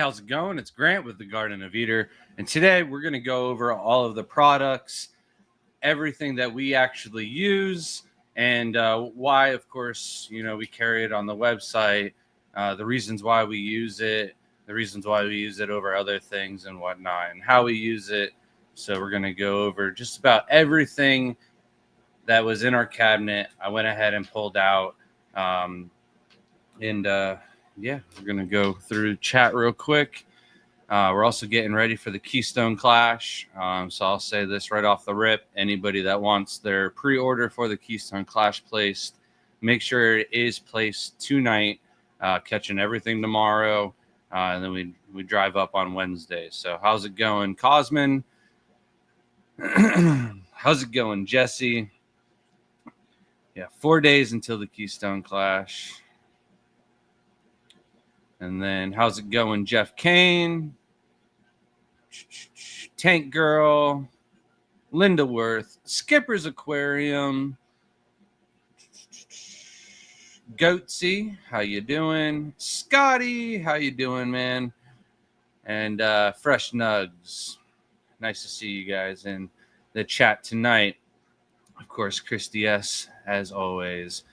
how's it going? It's Grant with the Garden of Eater, and today we're going to go over all of the products, everything that we actually use, and why, of course, we carry it on the website, the reasons why we use it, the reasons why we use it over other things and whatnot, and how we use it. So we're going to go over just about everything that was in our cabinet. I went ahead and pulled out, yeah, we're going to go through chat real quick. We're also getting ready for the Keystone Clash. So I'll say this right off the rip. Anybody that wants their pre-order for the Keystone Clash placed, make sure it is placed tonight, catching everything tomorrow. And then we drive up on Wednesday. So how's it going, Cosmin? How's it going, Jesse? Yeah, 4 days until the Keystone Clash. And then how's it going, Jeff Kane? Tank Girl, Linda Worth, Skipper's Aquarium, Goatsy, how you doing? Scotty, how you doing, man? And Fresh Nugs, nice to see you guys in the chat tonight. Of course, Christy S, as always.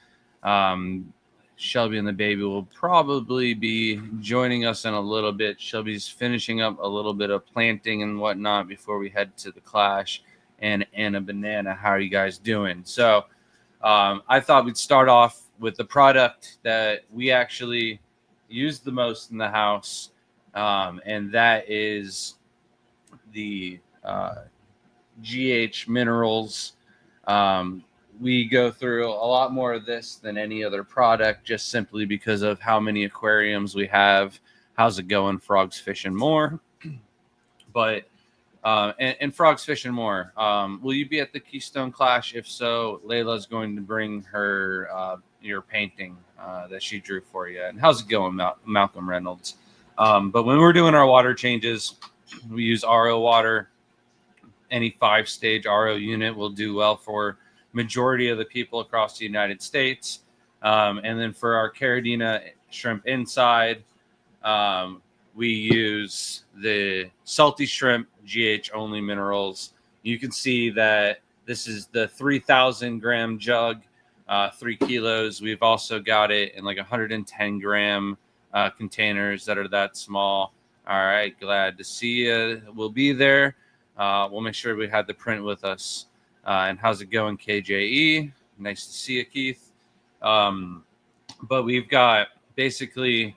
Shelby and the baby will probably be joining us in a little bit. Shelby's finishing up a little bit of planting and whatnot before we head to the Clash. And Anna Banana, how are you guys doing? So I thought we'd start off with the product that we actually use the most in the house, and that is the GH Minerals. We go through a lot more of this than any other product, just simply because of how many aquariums we have. How's it going, Frogs Fishing More? But and Frogs Fishing More, will you be at the Keystone Clash? If so, Layla's going to bring her your painting that she drew for you. And how's it going, Malcolm Reynolds? But when we're doing our water changes, we use RO water. Any 5-stage RO unit will do well for majority of the people across the United States. And then for our Caridina shrimp inside, we use the salty shrimp GH only minerals. You can see that this is the 3,000 gram jug, 3 kilos. We've also got it in like 110 gram containers that are that small. All right, glad to see you. We'll be there. We'll make sure we have the print with us. And how's it going, KJE? Nice to see you, Keith. But we've got basically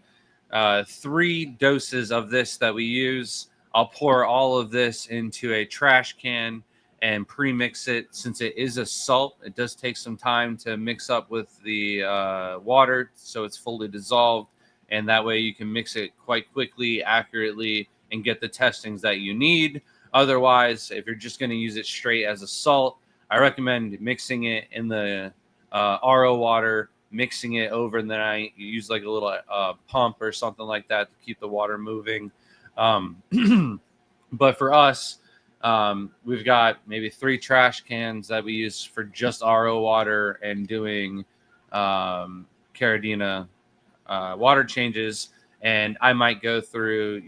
3 doses of this that we use. I'll pour all of this into a trash can and pre-mix it. Since it is a salt, it does take some time to mix up with the water so it's fully dissolved. And that way you can mix it quite quickly, accurately, and get the testings that you need. Otherwise, if you're just going to use it straight as a salt, I recommend mixing it in the RO water, mixing it over the night. You use like a little pump or something like that to keep the water moving. But for us, we've got maybe 3 trash cans that we use for just RO water and doing Caridina water changes. And I might go through,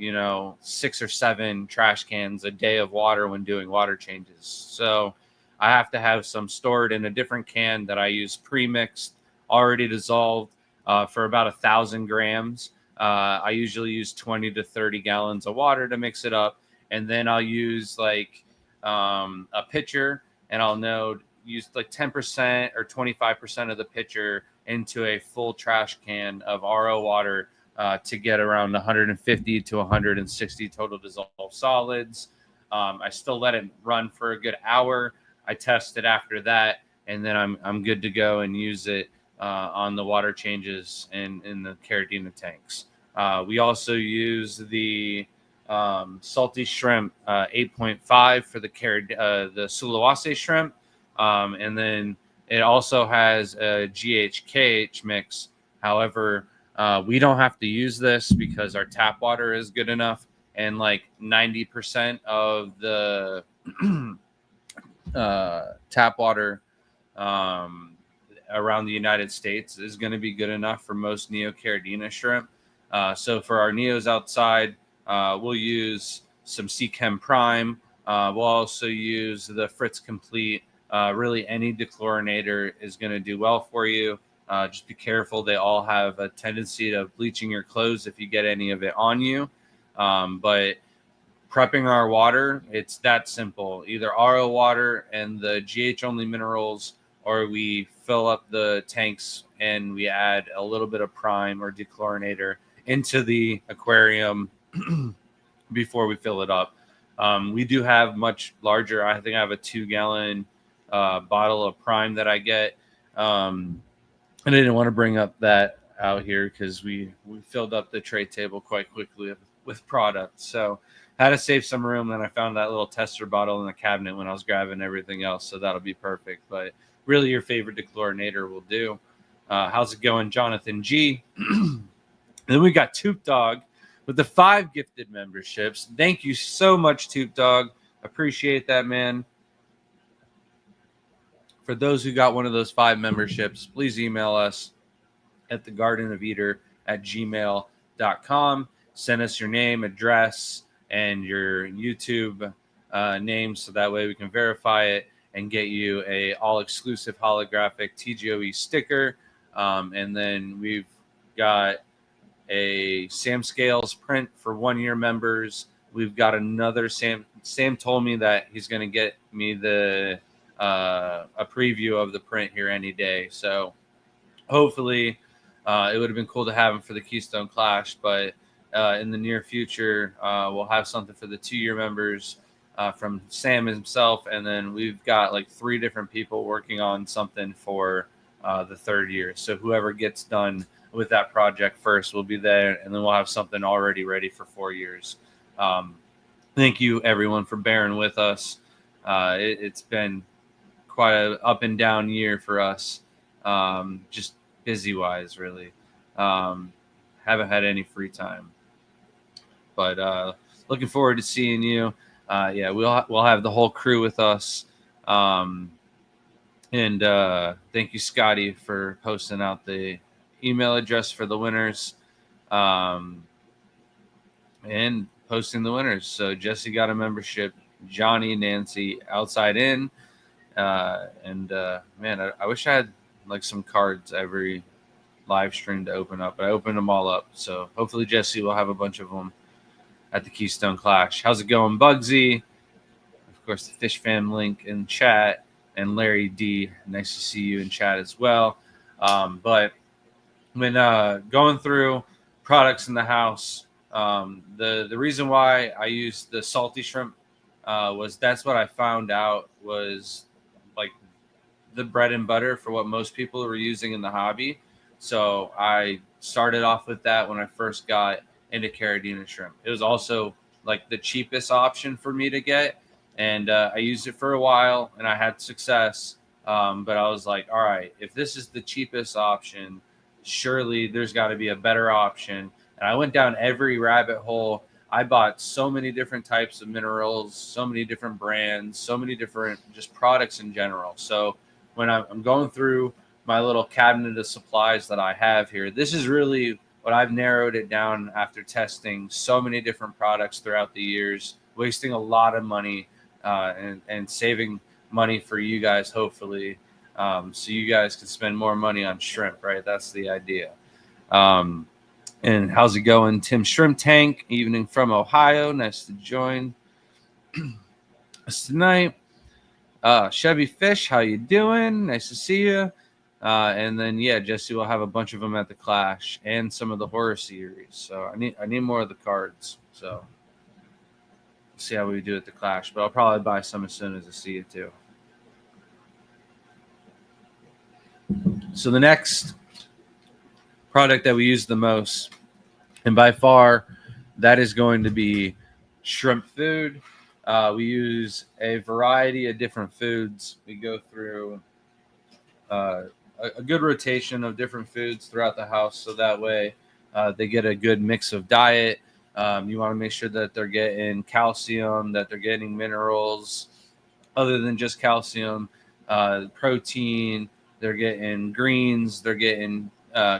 6 or 7 trash cans a day of water when doing water changes. So I have to have some stored in a different can that I use pre-mixed, already dissolved for about 1,000 grams. I usually use 20 to 30 gallons of water to mix it up. And then I'll use like a pitcher, and I'll use like 10% or 25% of the pitcher into a full trash can of RO water to get around 150 to 160 total dissolved solids. I still let it run for a good hour. I test it after that, and then I'm good to go and use it on the water changes in the Caridina tanks. We also use the salty shrimp 8.5 for the Sulawesi shrimp, and then it also has a GHKH mix. However, we don't have to use this because our tap water is good enough, and like 90% of the tap water around the United States is going to be good enough for most Neocaridina shrimp. So for our Neos outside, We'll use some C-Chem Prime. We'll also use the Fritz Complete. Really, any dechlorinator is going to do well for you. Just be careful. They all have a tendency to bleaching your clothes if you get any of it on you. But prepping our water, it's that simple. Either RO water and the GH only minerals, or we fill up the tanks and we add a little bit of prime or dechlorinator into the aquarium before we fill it up. We do have much larger. I think I have a 2-gallon bottle of prime that I get. I didn't want to bring up that out here because we filled up the tray table quite quickly with product. So I had to save some room. Then I found that little tester bottle in the cabinet when I was grabbing everything else. So that'll be perfect. But really, your favorite dechlorinator will do. How's it going, Jonathan G? Then we got Toop Dog with the 5 gifted memberships. Thank you so much, Toop Dog. Appreciate that, man. For those who got one of those 5 memberships, please email us at thegardenofeater@gmail.com. Send us your name, address, and your YouTube name so that way we can verify it and get you a all-exclusive holographic TGOE sticker. And then we've got a Sam Scales print for 1-year members. We've got another Sam told me that he's going to get me the a preview of the print here any day. So hopefully it would have been cool to have him for the Keystone Clash, but in the near future we'll have something for the 2-year members from Sam himself, and then we've got like 3 different people working on something for the 3rd year. So whoever gets done with that project first will be there, and then we'll have something already ready for 4 years. Thank you everyone for bearing with us. It's been quite an up and down year for us, just busy wise, really. Haven't had any free time, but looking forward to seeing you. Yeah, we'll have the whole crew with us. And thank you, Scotty, for posting out the email address for the winners, and posting the winners. So Jesse got a membership, Johnny, Nancy, outside in. Man, I wish I had like some cards every live stream to open up, but I opened them all up. So hopefully Jesse will have a bunch of them at the Keystone Clash. How's it going, Bugsy? Of course, the Fish Fam link in chat, and Larry D. Nice to see you in chat as well. But when going through products in the house, the reason why I used the salty shrimp was that's what I found out was like the bread and butter for what most people were using in the hobby. So I started off with that when I first got into Caridina shrimp. It was also like the cheapest option for me to get, and I used it for a while and I had success. But I was like, all right, if this is the cheapest option, surely there's got to be a better option. And I went down every rabbit hole. I bought so many different types of minerals, so many different brands, so many different just products in general. So when I'm going through my little cabinet of supplies that I have here, this is really what I've narrowed it down after testing so many different products throughout the years, wasting a lot of money and saving money for you guys, hopefully, so you guys can spend more money on shrimp, right? That's the idea. And how's it going, Tim Shrimp Tank? Evening from Ohio. Nice to join us tonight. Chevy Fish, how you doing? Nice to see you. And then yeah, Jesse will have a bunch of them at the Clash and some of the horror series. So I need more of the cards. So see how we do at the Clash, but I'll probably buy some as soon as I see it too. So the next product that we use the most, and by far that is going to be shrimp food. We use a variety of different foods. We go through a good rotation of different foods throughout the house, so that way they get a good mix of diet. You want to make sure that they're getting calcium, that they're getting minerals other than just calcium, protein, they're getting greens, they're getting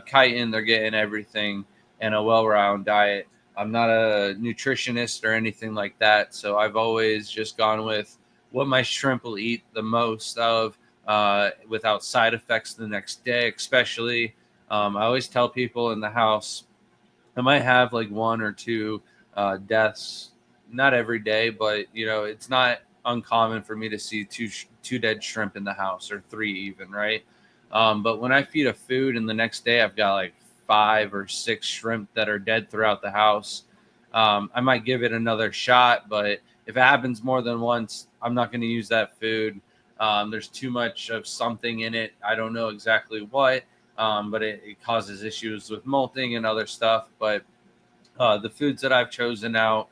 chitin, they're getting everything, and a well-rounded diet. I'm not a nutritionist or anything like that. So I've always just gone with what my shrimp will eat the most of without side effects the next day, especially. I always tell people in the house, I might have like one or two deaths, not every day, but it's not uncommon for me to see two dead shrimp in the house, or three even, right? But when I feed a food and the next day I've got like 5 or 6 shrimp that are dead throughout the house, I might give it another shot. But if it happens more than once, I'm not going to use that food. There's too much of something in it. I don't know exactly what, but it causes issues with molting and other stuff. But the foods that I've chosen out,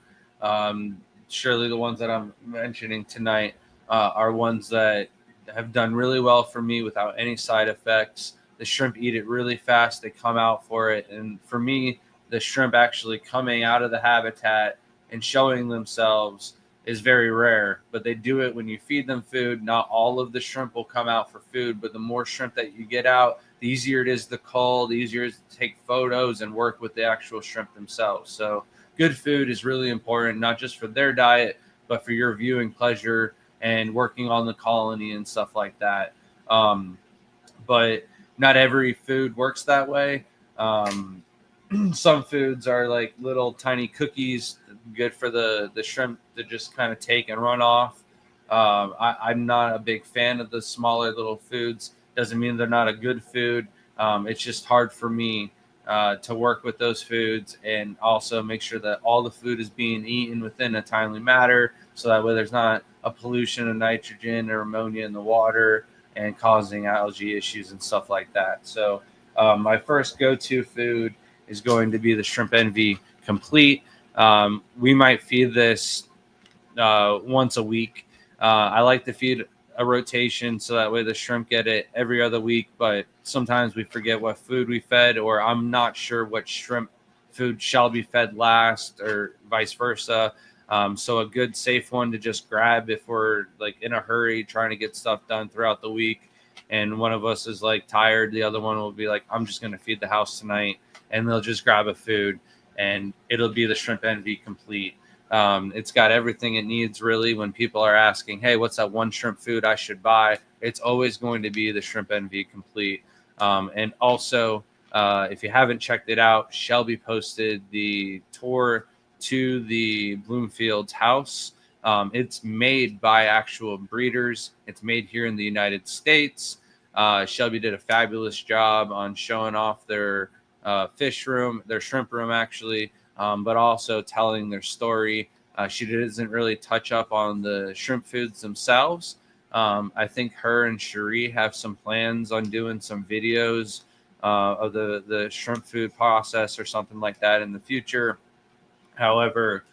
surely the ones that I'm mentioning tonight, are ones that have done really well for me without any side effects. The shrimp eat it really fast, they come out for it. And for me, the shrimp actually coming out of the habitat and showing themselves is very rare, but they do it when you feed them food. Not all of the shrimp will come out for food, but the more shrimp that you get out, the easier it is to cull, the easier it is to take photos and work with the actual shrimp themselves. So good food is really important, not just for their diet, but for your viewing pleasure and working on the colony and stuff like that. But not every food works that way. Um, some foods are like little tiny cookies, good for the shrimp to just kind of take and run off. I'm not a big fan of the smaller little foods. Doesn't mean they're not a good food. It's just hard for me to work with those foods and also make sure that all the food is being eaten within a timely manner, so that way there's not a pollution of nitrogen or ammonia in the water and causing algae issues and stuff like that. So my first go-to food is going to be the Shrimp Envy Complete. We might feed this once a week. I like to feed a rotation so that way the shrimp get it every other week, but sometimes we forget what food we fed, or I'm not sure what shrimp food shall be fed last, or vice versa. So a good safe one to just grab if we're like in a hurry trying to get stuff done throughout the week and one of us is like tired, the other one will be like, I'm just going to feed the house tonight, and they'll just grab a food and it'll be the Shrimp Envy Complete. It's got everything it needs, really. When people are asking, hey, what's that one shrimp food I should buy? It's always going to be the Shrimp Envy Complete. And also, if you haven't checked it out, Shelby posted the tour to the Bloomfield's house. It's made by actual breeders. It's made here in the United States. Shelby did a fabulous job on showing off their fish room, their shrimp room, actually, but also telling their story. She doesn't really touch up on the shrimp foods themselves. I think her and Cherie have some plans on doing some videos of the shrimp food process or something like that in the future. However,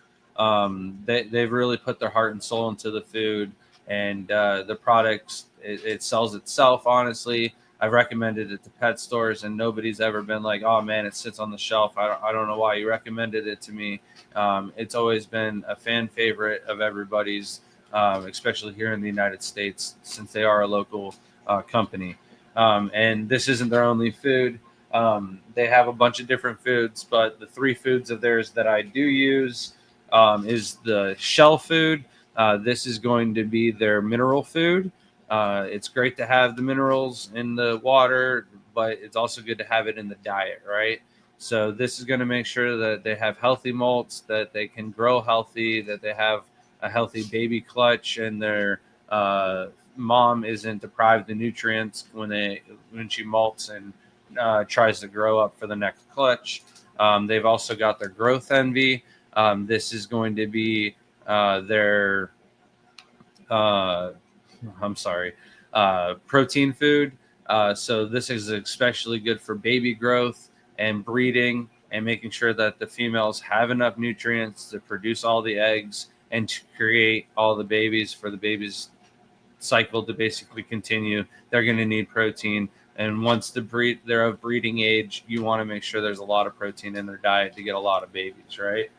they've really put their heart and soul into the food, and the products, it sells itself, honestly. I've recommended it to pet stores, and nobody's ever been like, oh man, it sits on the shelf. I don't know why you recommended it to me. It's always been a fan favorite of everybody's, especially here in the United States, since they are a local company. And this isn't their only food. They have a bunch of different foods, but the 3 foods of theirs that I do use is the shell food. This is going to be their mineral food. It's great to have the minerals in the water, but it's also good to have it in the diet, right? So this is going to make sure that they have healthy molts, that they can grow healthy, that they have a healthy baby clutch, and their mom isn't deprived of nutrients when she molts and tries to grow up for the next clutch. They've also got their Growth Envy. This is going to be their protein food. So this is especially good for baby growth and breeding, and making sure that the females have enough nutrients to produce all the eggs and to create all the babies for the babies cycle to basically continue. They're going to need protein, and once they're of breeding age, you want to make sure there's a lot of protein in their diet to get a lot of babies, right?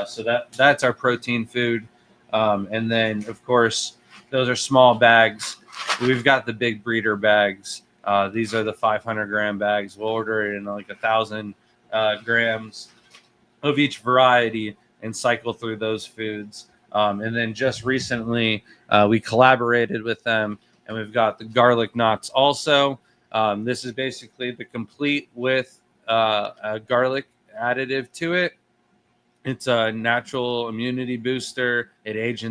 So that's our protein food. And then, of course, those are small bags. We've got the big breeder bags. These are the 500-gram bags. We'll order it in like 1,000 grams. of each variety and cycle through those foods. And then just recently, we collaborated with them, and we've got the garlic knots also. This is basically the complete with a garlic additive to it. It's a natural immunity booster. It aids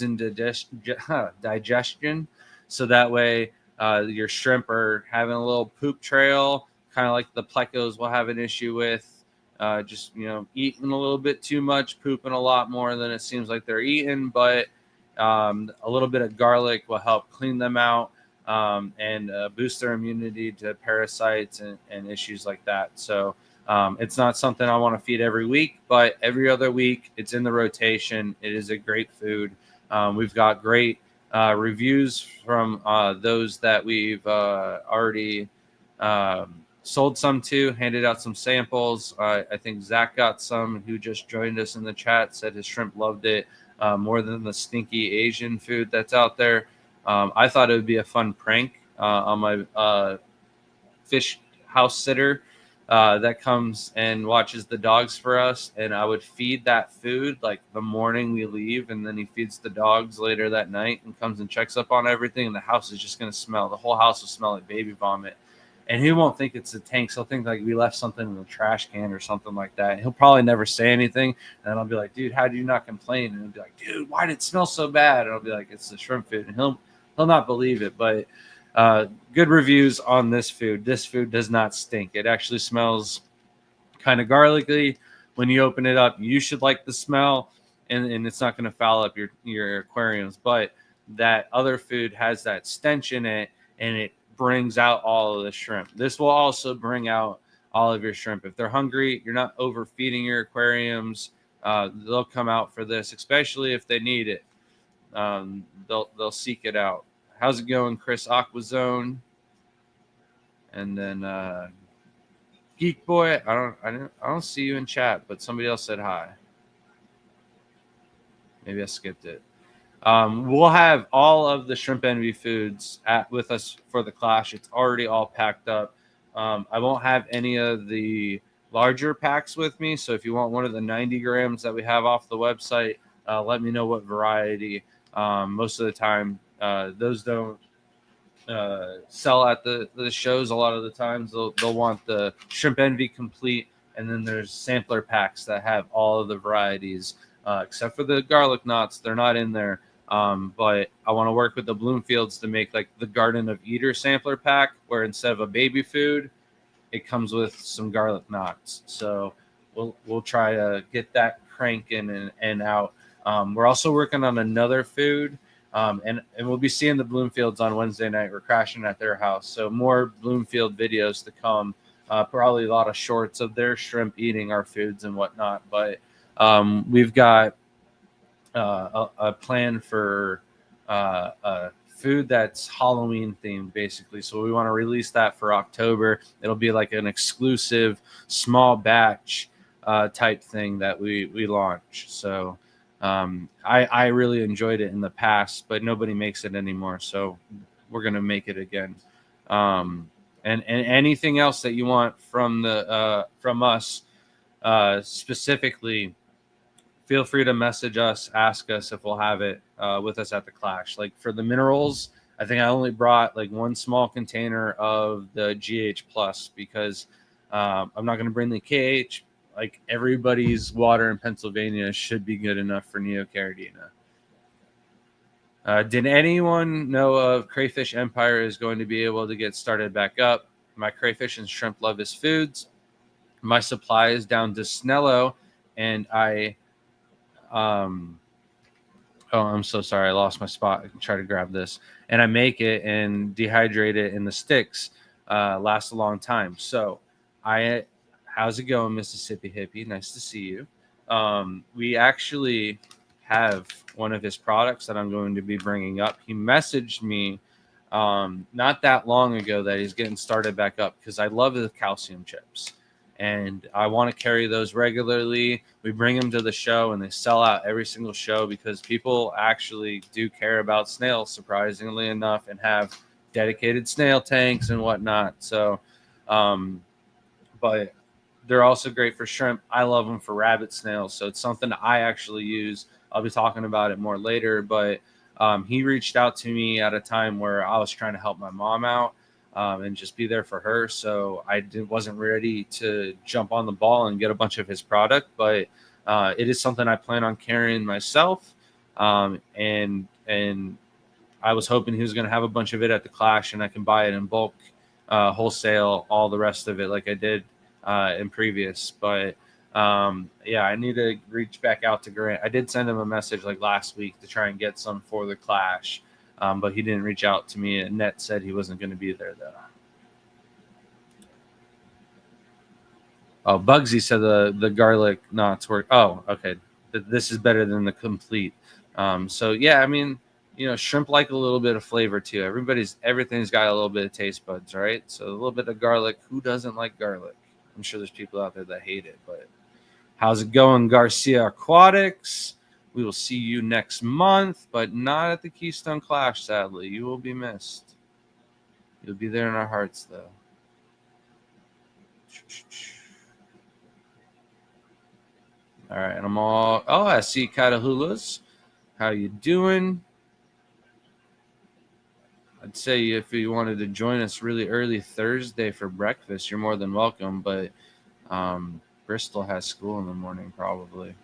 in digestion, so that way your shrimp are having a little poop trail, kind of like the plecos will have an issue with. Just eating a little bit too much, pooping a lot more than it seems like they're eating. But a little bit of garlic will help clean them out and boost their immunity to parasites and issues like that. So it's not something I want to feed every week, but every other week it's in the rotation. It is a great food. We've got great reviews from those that we've already sold some to, handed out some samples. I think Zach got some, who just joined us in the chat, said his shrimp loved it more than the stinky Asian food that's out there. I thought it would be a fun prank on my fish house sitter that comes and watches the dogs for us, and I would feed that food like the morning we leave, and then he feeds the dogs later that night and comes and checks up on everything, and the house is just going to smell. The whole house will smell like baby vomit. And he won't think it's the tanks. He'll think like we left something in the trash can or something like that. And he'll probably never say anything. And I'll be like, dude, how do you not complain? And he'll be like, dude, why did it smell so bad? And I'll be like, it's the shrimp food. And he'll not believe it. But good reviews on this food. This food does not stink. It actually smells kind of garlicky. When you open it up, you should like the smell, and it's not going to foul up your aquariums. But that other food has that stench in it, and it brings out all of the shrimp. This will also bring out all of your shrimp. If they're hungry, you're not overfeeding your aquariums, they'll come out for this, especially if they need it. They'll seek it out. How's it going, Chris Aquazone? And then Geek Boy, I don't see you in chat, but somebody else said hi. Maybe I skipped it. We'll have all of the Shrimp Envy foods with us for the Clash. It's already all packed up. I won't have any of the larger packs with me, so if you want one of the 90 grams that we have off the website, let me know what variety. Most of the time, those don't sell at the shows. A lot of the times they'll want the Shrimp Envy complete, and then there's sampler packs that have all of the varieties, except for the garlic knots. They're not in there. But I want to work with the Bloomfields to make like the Garden of Eater sampler pack, where instead of a baby food, it comes with some garlic knots. So we'll try to get that cranking and out. We're also working on another food, and we'll be seeing the Bloomfields on Wednesday night. We're crashing at their house, so more Bloomfield videos to come. Probably a lot of shorts of their shrimp eating our foods and whatnot. But we've got a plan for a food that's Halloween themed, basically. So we want to release that for October. It'll be like an exclusive small batch type thing that we launch. So I really enjoyed it in the past, but nobody makes it anymore. So we're gonna make it again. And anything else that you want from us specifically, feel free to message us, ask us if we'll have it with us at the Clash. Like for the minerals, I think I only brought like one small container of the GH Plus because I'm not going to bring the KH. Like everybody's water in Pennsylvania should be good enough for Neocaridina. Did anyone know of Crayfish Empire is going to be able to get started back up? My crayfish and shrimp love his foods. My supply is down to Snello, and oh, I'm so sorry. I lost my spot. I can try to grab this. And I make it and dehydrate it in the sticks. Lasts a long time. So how's it going, Mississippi Hippie? Nice to see you. We actually have one of his products that I'm going to be bringing up. He messaged me not that long ago that he's getting started back up because I love the calcium chips. And I want to carry those regularly. We bring them to the show, and they sell out every single show because people actually do care about snails, surprisingly enough, and have dedicated snail tanks and whatnot. So, but They're also great for shrimp. I love them for rabbit snails. So it's something I actually use. I'll be talking about it more later. But he reached out to me at a time where I was trying to help my mom out and just be there for her. So wasn't ready to jump on the ball and get a bunch of his product. But it is something I plan on carrying myself. And I was hoping he was going to have a bunch of it at the Clash and I can buy it in bulk, wholesale, all the rest of it like I did in previous. But yeah, I need to reach back out to Grant. I did send him a message like last week to try and get some for the Clash, but he didn't reach out to me. And Net said he wasn't going to be there though. Oh, Bugsy said the garlic knots work. Oh, okay. This is better than the complete. So yeah, I mean, shrimp like a little bit of flavor too. Everything's got a little bit of taste buds, right? So a little bit of garlic. Who doesn't like garlic? I'm sure there's people out there that hate it, but how's it going, Garcia Aquatics? We will see you next month, but not at the Keystone Clash, sadly. You will be missed. You'll be there in our hearts, though. All right, I see Catahulas. How you doing? I'd say if you wanted to join us really early Thursday for breakfast, you're more than welcome, but Bristol has school in the morning probably.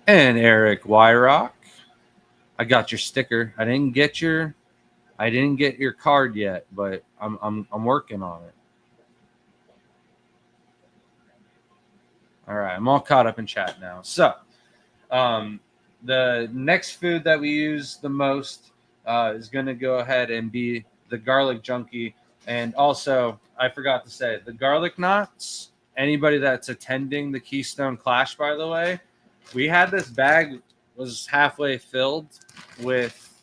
And Eric Wyrock, I got your sticker. I didn't get your card yet, but I'm working on it. All right, I'm all caught up in chat now. So, the next food that we use the most is going to go ahead and be the garlic junkie. And also, I forgot to say, the garlic knots, anybody that's attending the Keystone Clash, by the way, we had this bag was halfway filled with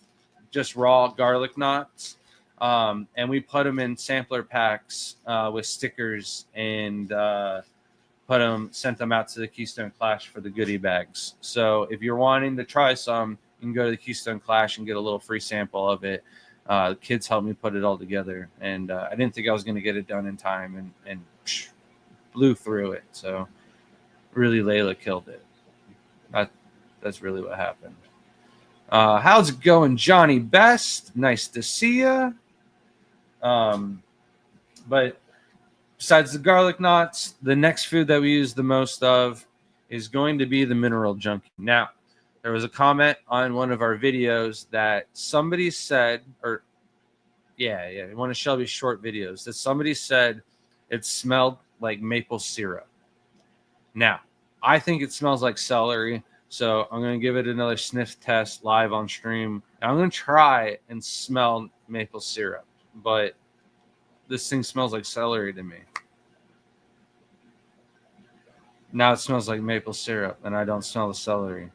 just raw garlic knots. And we put them in sampler packs with stickers and sent them out to the Keystone Clash for the goodie bags. So if you're wanting to try some, you can go to the Keystone Clash and get a little free sample of it. The kids helped me put it all together, and I didn't think I was going to get it done in time, and blew through it. So really, Layla killed it. That's really what happened. How's it going, Johnny Best? Nice to see you. But besides the garlic knots, the next food that we use the most of is going to be the mineral junkie. Now, there was a comment on one of our videos that somebody said, one of Shelby's short videos, that somebody said it smelled like maple syrup. Now, I think it smells like celery, so I'm going to give it another sniff test live on stream. And I'm going to try and smell maple syrup, but this thing smells like celery to me. Now it smells like maple syrup, and I don't smell the celery.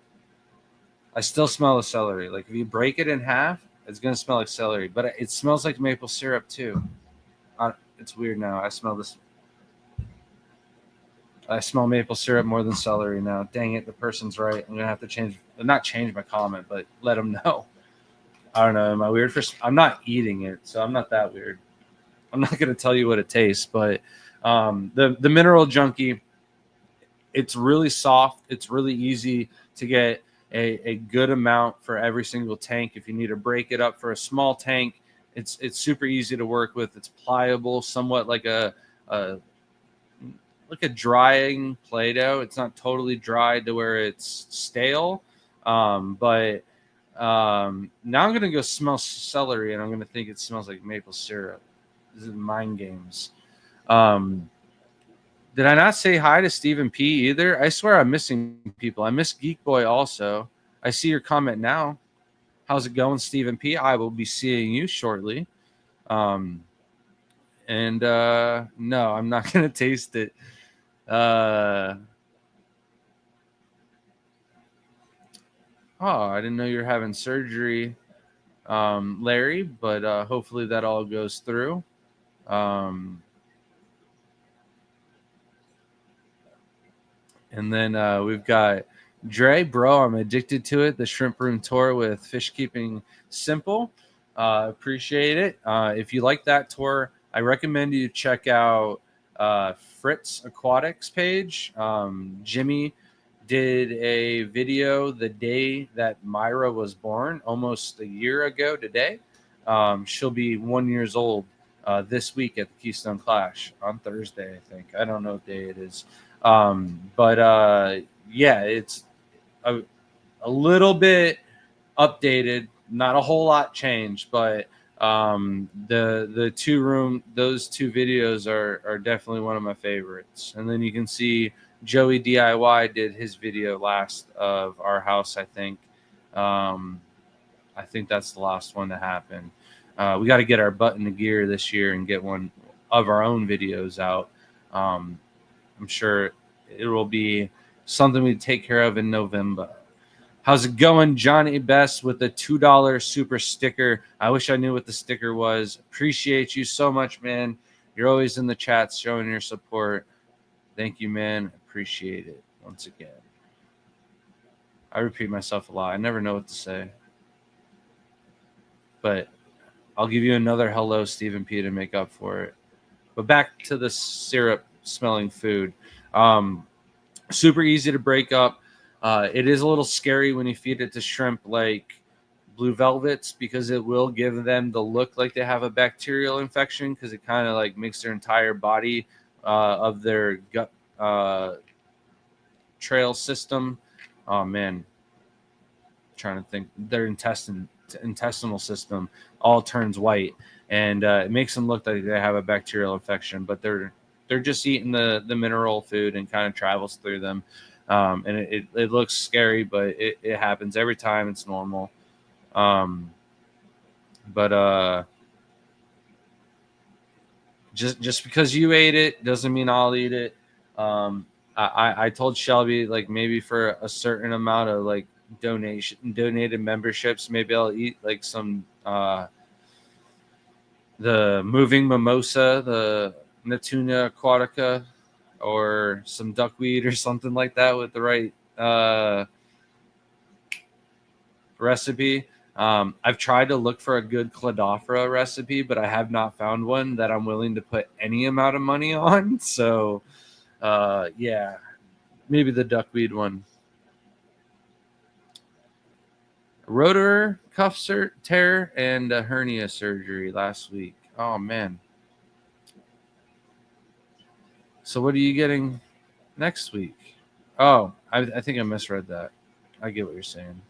I still smell the celery. Like if you break it in half, it's going to smell like celery, but it smells like maple syrup too. It's weird now. I smell maple syrup more than celery now. Dang it, the person's right. I'm going to have to not change my comment, but let them know. I don't know. Am I weird? I'm not eating it, so I'm not that weird. I'm not going to tell you what it tastes, but the mineral junkie, it's really soft. It's really easy to get a good amount for every single tank. If you need to break it up for a small tank, it's super easy to work with. It's pliable, somewhat like a drying Play-Doh. It's not totally dried to where it's stale, but now I'm going to go smell celery, and I'm going to think it smells like maple syrup. This is mind games. Did I not say hi to Stephen P either? I swear I'm missing people. I miss Geek Boy also. I see your comment now. How's it going, Stephen P? I will be seeing you shortly. No, I'm not going to taste it. I didn't know you're having surgery, Larry, but hopefully that all goes through. And then we've got Dre, bro, I'm addicted to it. The Shrimp Room Tour with Fish Keeping Simple. Appreciate it. If you like that tour, I recommend you check out Fritz Aquatics page. Jimmy did a video the day that Myra was born, almost a year ago today. She'll be 1 year old this week at the Keystone Clash on Thursday, I think. I don't know what day it is. But yeah, it's a little bit updated, not a whole lot changed, but the those two videos are definitely one of my favorites. And then you can see Joey DIY did his video last of our house, I think. I think that's the last one to happen. We got to get our butt into gear this year and get one of our own videos out. I'm sure it will be something we take care of in November. How's it going, Johnny Best with the $2 super sticker? I wish I knew what the sticker was. Appreciate you so much, man. You're always in the chats showing your support. Thank you, man. Appreciate it once again. I repeat myself a lot. I never know what to say. But I'll give you another hello, Stephen P, to make up for it. But back to the syrup smelling food. Super easy to break up. It is a little scary when you feed it to shrimp like blue velvets, because it will give them the look like they have a bacterial infection, because it kind of like makes their entire body of their gut trail system. Oh man, I'm trying to think. Their intestinal system all turns white, and it makes them look like they have a bacterial infection, but they're just eating the mineral food and kind of travels through them. And it looks scary, but it happens every time. It's normal. But just because you ate it doesn't mean I'll eat it. I told Shelby, like, maybe for a certain amount of like donated memberships, maybe I'll eat like some the moving mimosa, the Natuna aquatica, or some duckweed or something like that with the right recipe. I've tried to look for a good Cladophora recipe, but I have not found one that I'm willing to put any amount of money on. So, yeah, maybe the duckweed one. Rotor cuff tear and a hernia surgery last week. Oh, man. So what are you getting next week? Oh, I think I misread that. I get what you're saying.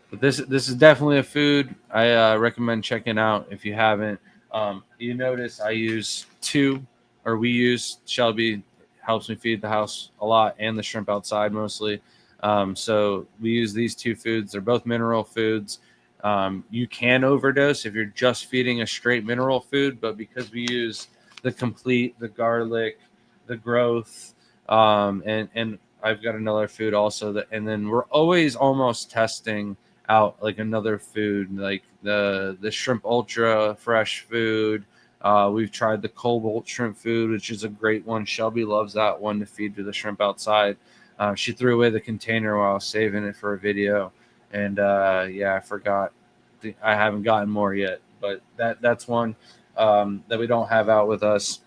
But this is definitely a food I recommend checking out if you haven't. You notice I use we use Shelby helps me feed the house a lot and the shrimp outside mostly. So we use these two foods. They're both mineral foods. You can overdose if you're just feeding a straight mineral food, but because we use the garlic, the growth, and I've got another food also and then we're always almost testing out like another food, like the shrimp ultra fresh food. We've tried the cobalt shrimp food, which is a great one. Shelby loves that one to feed to the shrimp outside. She threw away the container while I was saving it for a video, and yeah, I forgot. I haven't gotten more yet, but that's one that we don't have out with us.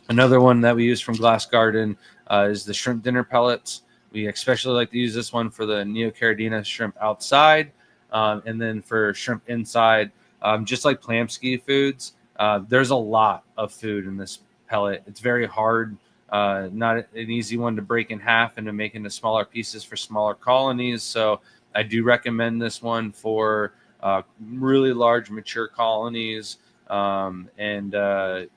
Another one that we use from Glass Garden is the shrimp dinner pellets. We especially like to use this one for the Neocaridina shrimp outside, and then for shrimp inside, just like Plamsky foods. There's a lot of food in this pellet. It's very hard, not an easy one to break in half and to make into smaller pieces for smaller colonies. So I do recommend this one for really large mature colonies, and a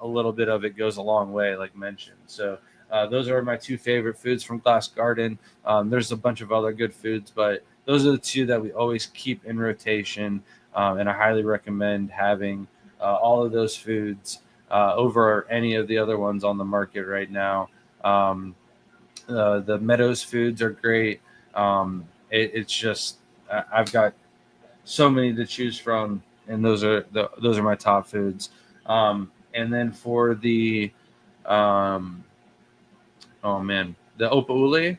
little bit of it goes a long way, like mentioned. So those are my two favorite foods from Glass Garden. There's a bunch of other good foods, but those are the two that we always keep in rotation, and I highly recommend having all of those foods over any of the other ones on the market right now. The Meadows foods are great. It's just I've got so many to choose from, and those are my top foods. And then for the oh man, the Opa Ule,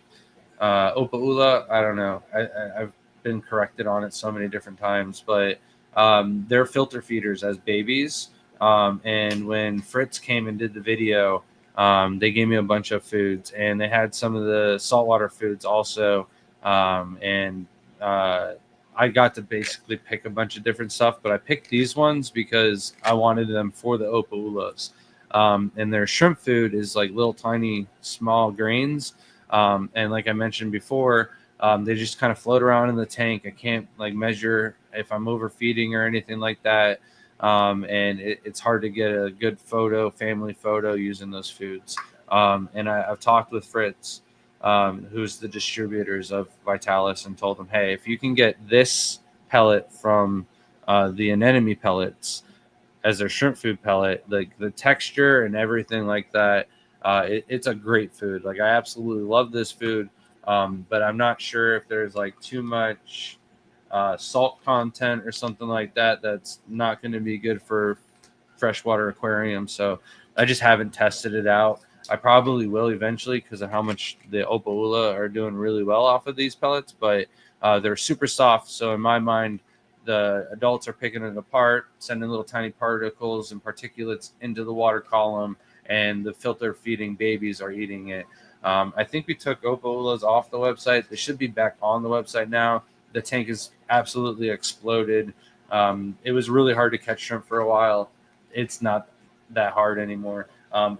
Opaula, I don't know. I've been corrected on it so many different times, but they're filter feeders as babies. And when Fritz came and did the video, they gave me a bunch of foods, and they had some of the saltwater foods also. And I got to basically pick a bunch of different stuff, but I picked these ones because I wanted them for the Opaulas. And their shrimp food is like little tiny small grains, and like I mentioned before, they just kind of float around in the tank. I can't like measure if I'm overfeeding or anything like that. And it's hard to get a good family photo using those foods. And I've talked with Fritz, who's the distributors of Vitalis, and told him, hey, if you can get this pellet from the anemone pellets as their shrimp food pellet, like the texture and everything like that, it's a great food. Like I absolutely love this food, but I'm not sure if there's like too much salt content or something like that. That's not going to be good for freshwater aquarium. So I just haven't tested it out. I probably will eventually because of how much the Opaula are doing really well off of these pellets, but they're super soft. So in my mind, the adults are picking it apart, sending little tiny particles and particulates into the water column, and the filter feeding babies are eating it. I think we took Opaulas off the website. They should be back on the website now. The tank is absolutely exploded. It was really hard to catch shrimp for a while. It's not that hard anymore.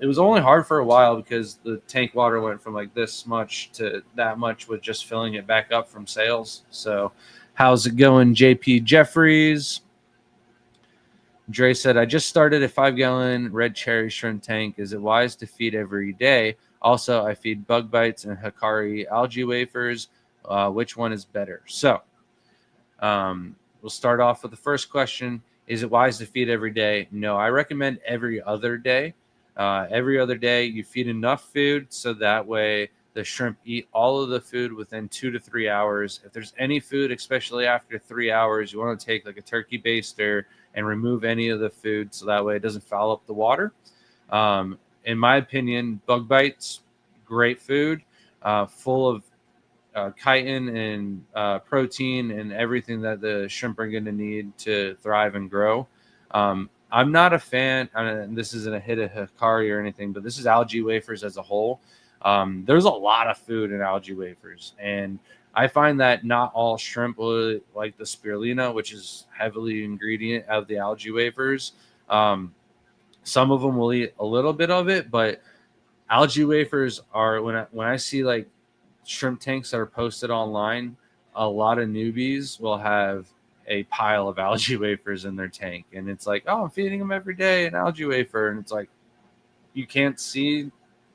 It was only hard for a while because the tank water went from like this much to that much with just filling it back up from sales. So how's it going, JP Jeffries? Dre said, I just started a 5-gallon red cherry shrimp tank. Is it wise to feed every day? Also, I feed bug bites and Hikari algae wafers. Which one is better? So we'll start off with the first question. Is it wise to feed every day? No, I recommend every other day. Every other day, you feed enough food so that way the shrimp eat all of the food within 2 to 3 hours. If there's any food, especially after 3 hours, you want to take like a turkey baster and remove any of the food so that way it doesn't foul up the water. In my opinion, bug bites, great food, full of chitin and protein and everything that the shrimp are going to need to thrive and grow. I'm not a fan, and this isn't a hit of Hikari or anything, but this is algae wafers as a whole. There's a lot of food in algae wafers, and I find that not all shrimp will like the spirulina, which is heavily ingredient of the algae wafers. Some of them will eat a little bit of it, but algae wafers are when I see like shrimp tanks that are posted online, a lot of newbies will have a pile of algae wafers in their tank, and it's like, oh, I'm feeding them every day an algae wafer, and it's like you can't see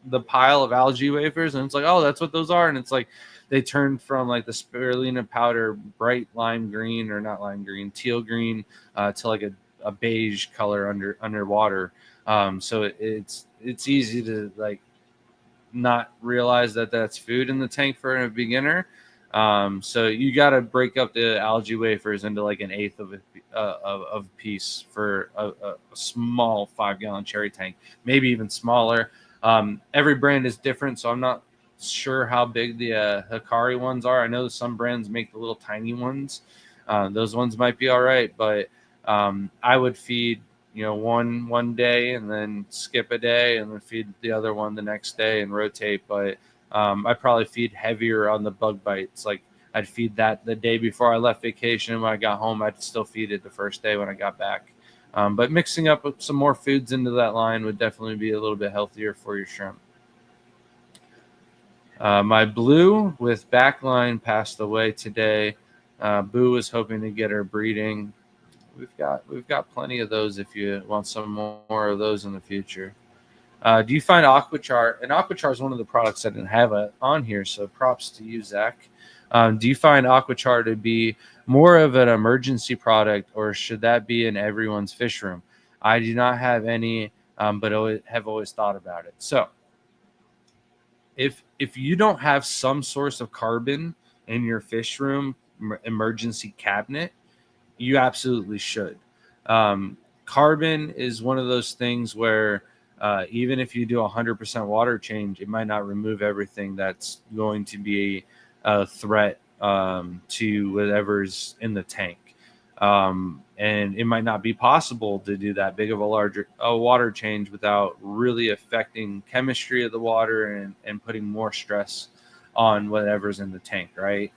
the pile of algae wafers, and it's like, oh, that's what those are, and it's like they turned from like the spirulina powder bright lime green, or not lime green, teal green, to like a beige color underwater. So it's easy to like not realize that that's food in the tank for a beginner. So you got to break up the algae wafers into like an eighth of a piece for a small 5-gallon cherry tank, maybe even smaller. Every brand is different, so I'm not sure how big the Hikari ones are. I know some brands make the little tiny ones. Those ones might be all right, but I would feed one day and then skip a day and then feed the other one the next day and rotate. But I probably feed heavier on the bug bites. Like I'd feed that the day before I left vacation. When I got home, I'd still feed it the first day when I got back. But mixing up some more foods into that line would definitely be a little bit healthier for your shrimp. My blue with backline passed away today. Boo was hoping to get her breeding. We've got plenty of those if you want some more of those in the future. Do you find Aquachar, and Aquachar is one of the products I didn't have on here, so props to you, Zach. Do you find Aquachar to be more of an emergency product, or should that be in everyone's fish room? I do not have any, but have always thought about it. So if you don't have some source of carbon in your fish room emergency cabinet, you absolutely should. Carbon is one of those things where even if you do 100% water change, it might not remove everything that's going to be threat to whatever's in the tank. And it might not be possible to do that big of a water change without really affecting chemistry of the water and putting more stress on whatever's in the tank, right?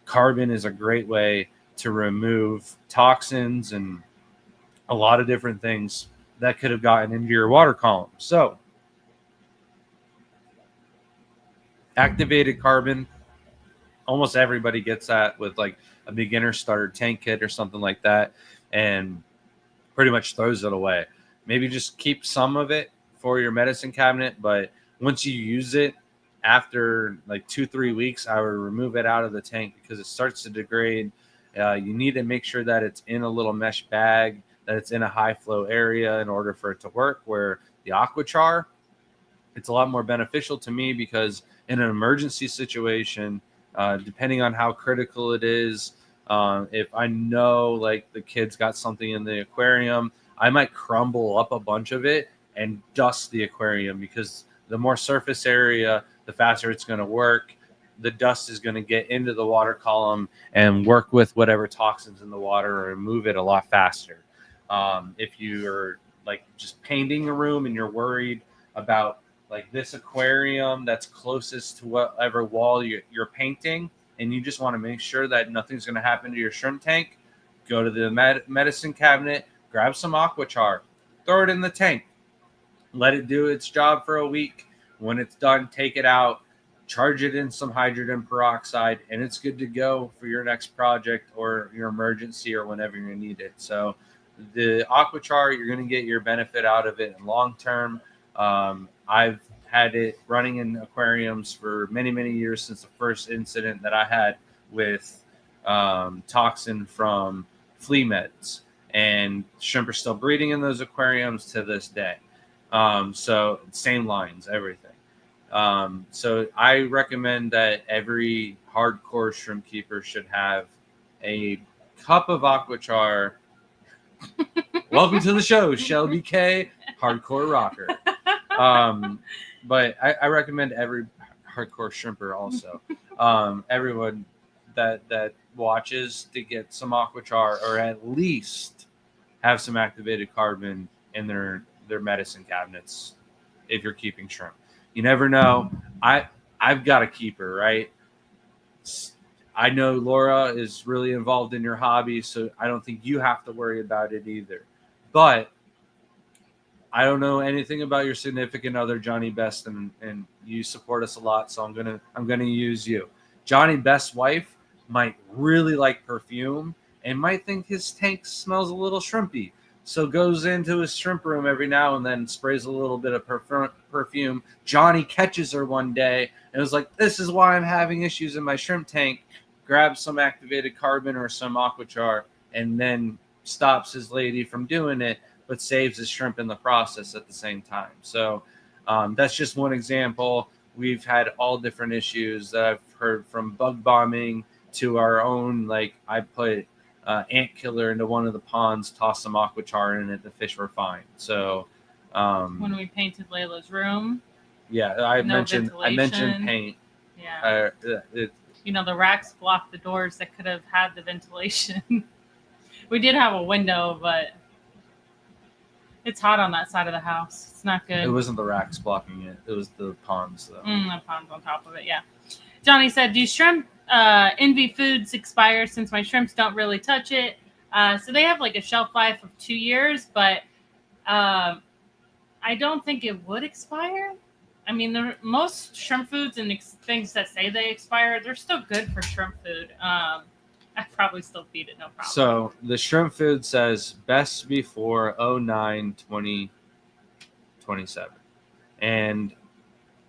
Carbon is a great way to remove toxins and a lot of different things that could have gotten into your water column. So activated carbon, almost everybody gets that with like a beginner starter tank kit or something like that, and pretty much throws it away. Maybe just keep some of it for your medicine cabinet, but once you use it, after like 2-3 weeks, I would remove it out of the tank because it starts to degrade. You need to make sure that it's in a little mesh bag, that it's in a high flow area in order for it to work. Where the aquachar, it's a lot more beneficial to me because in an emergency situation, depending on how critical it is, if I know like the kid's got something in the aquarium, I might crumble up a bunch of it and dust the aquarium, because the more surface area, the faster it's going to work. The dust is going to get into the water column and work with whatever toxins in the water or remove it a lot faster. If you're like just painting a room and you're worried about like this aquarium that's closest to whatever wall you're painting, and you just want to make sure that nothing's going to happen to your shrimp tank, go to the medicine cabinet, grab some aquachar, throw it in the tank, let it do its job for a week. When it's done, take it out, charge it in some hydrogen peroxide, and it's good to go for your next project or your emergency or whenever you need it. So the aquachar, you're going to get your benefit out of it in long term. I've had it running in aquariums for many, many years since the first incident that I had with toxin from flea meds, and shrimp are still breeding in those aquariums to this day. So same lines, everything. So I recommend that every hardcore shrimp keeper should have a cup of aquachar. Welcome to the show, Shelby K, hardcore rocker. But I recommend every hardcore shrimper also, everyone that watches, to get some aquachar, or at least have some activated carbon in their medicine cabinets if you're keeping shrimp. You never know. I've got a keeper, right? I know Laura is really involved in your hobby, so I don't think you have to worry about it either. But I don't know anything about your significant other, Johnny Best, and you support us a lot, so I'm gonna use you. Johnny Best's wife might really like perfume and might think his tank smells a little shrimpy, so goes into his shrimp room every now and then, sprays a little bit of perfume. Johnny catches her one day and was like, "This is why I'm having issues in my shrimp tank." Grabs some activated carbon or some aquachar, and then stops his lady from doing it, but saves his shrimp in the process at the same time. So that's just one example. We've had all different issues that I've heard, from bug bombing to our own. Like, I put ant killer into one of the ponds, tossed some aquachar in it, the fish were fine. So when we painted Layla's room, yeah, I mentioned paint. Yeah, the racks blocked the doors that could have had the ventilation. We did have a window, but it's hot on that side of the house. It's not good. It wasn't the racks blocking it. It was the ponds, though. The ponds on top of it, yeah. Johnny said, do shrimp Envy Foods expire, since my shrimps don't really touch it? So they have like a shelf life of 2 years, but I don't think it would expire. I mean, most shrimp foods and things that say they expire, they're still good for shrimp food. I'd probably still feed it, no problem. So the shrimp food says best before 09/20/27. And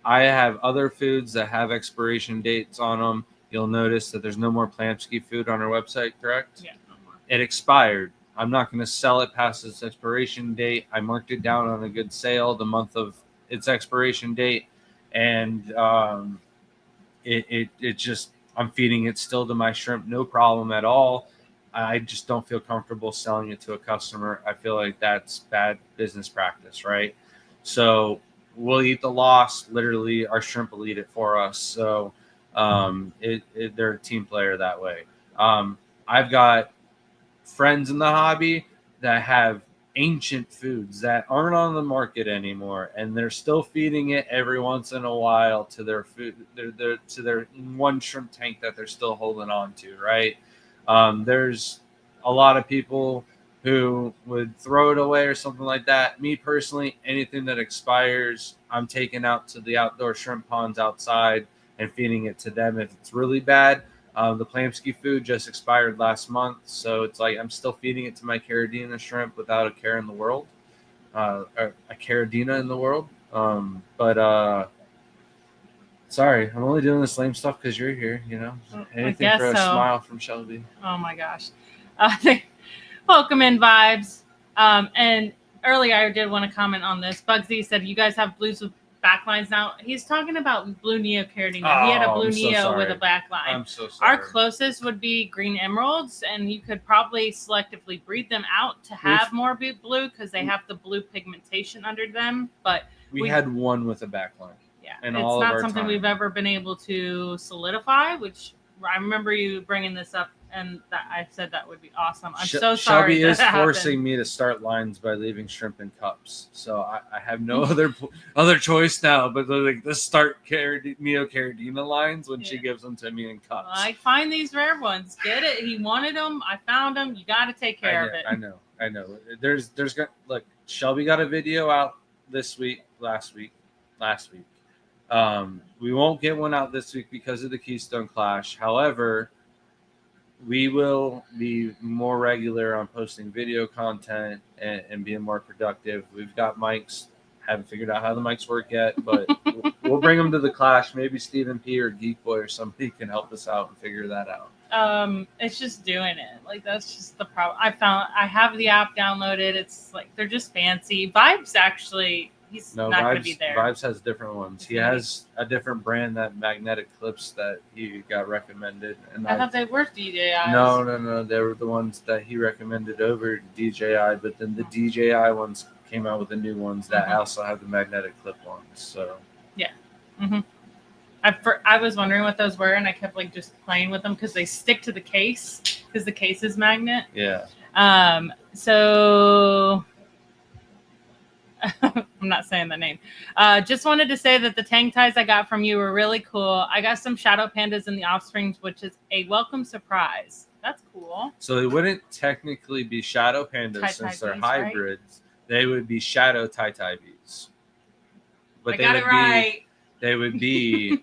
I have other foods that have expiration dates on them. You'll notice that there's no more Plamsky food on our website, correct? Yeah, no more. It expired. I'm not going to sell it past its expiration date. I marked it down on a good sale the month of its expiration date. And it just, I'm feeding it still to my shrimp, no problem at all. I just don't feel comfortable selling it to a customer. I feel like that's bad business practice, right? So we'll eat the loss. Literally, our shrimp will eat it for us. So They're a team player that way. I've got friends in the hobby that have ancient foods that aren't on the market anymore, and they're still feeding it every once in a while to their food, to their one shrimp tank that they're still holding on to. Right? There's a lot of people who would throw it away or something like that. Me personally, anything that expires, I'm taking out to the outdoor shrimp ponds outside and feeding it to them if it's really bad. The Plamsky food just expired last month, so it's like I'm still feeding it to my Caridina shrimp without a care in the world, or a Caridina in the world. But sorry, I'm only doing this lame stuff because you're here. You know, anything for a smile from Shelby. Oh my gosh, welcome in vibes. And earlier I did want to comment on this. Bugsy said you guys have blues with backlines now. He's talking about blue Neocaridina. He had a blue Neo with a backline. I'm so sorry. Our closest would be green emeralds, and you could probably selectively breed them out to have more blue because they have the blue pigmentation under them. But we had one with a backline. Yeah, it's not something we've ever been able to solidify, which I remember you bringing this up, and that I said that would be awesome. I'm so sorry. Shelby is forcing me to start lines by leaving shrimp in cups, so I have no other choice now but like to start Neocaridina lines when she gives them to me in cups. I find these rare ones. Get it? He wanted them. I found them. You got to take care of it. I know. There's look. Shelby got a video out last week. We won't get one out this week because of the Keystone Clash. However, we will be more regular on posting video content and being more productive. We've got mics. Haven't figured out how the mics work yet, but we'll bring them to the Clash. Maybe Stephen P. or Geek Boy or somebody can help us out and figure that out. It's just doing it. Like, that's just the problem. I have the app downloaded. It's like they're just fancy. Vibes actually. He's not going to be there. Vibes has different ones. He has a different brand, that magnetic clips that he got recommended. And I thought they were DJIs. No. They were the ones that he recommended over DJI, but then the DJI ones came out with the new ones that also have the magnetic clip ones. So yeah. I was wondering what those were, and I kept like just playing with them because they stick to the case because the case is magnet. Yeah. So I'm not saying the name. Just wanted to say that the tank ties I got from you were really cool. I got some shadow pandas in the offsprings, which is a welcome surprise. That's cool. So they wouldn't technically be shadow pandas since they're hybrids. Right? They would be shadow tie-tie-bees. But they would be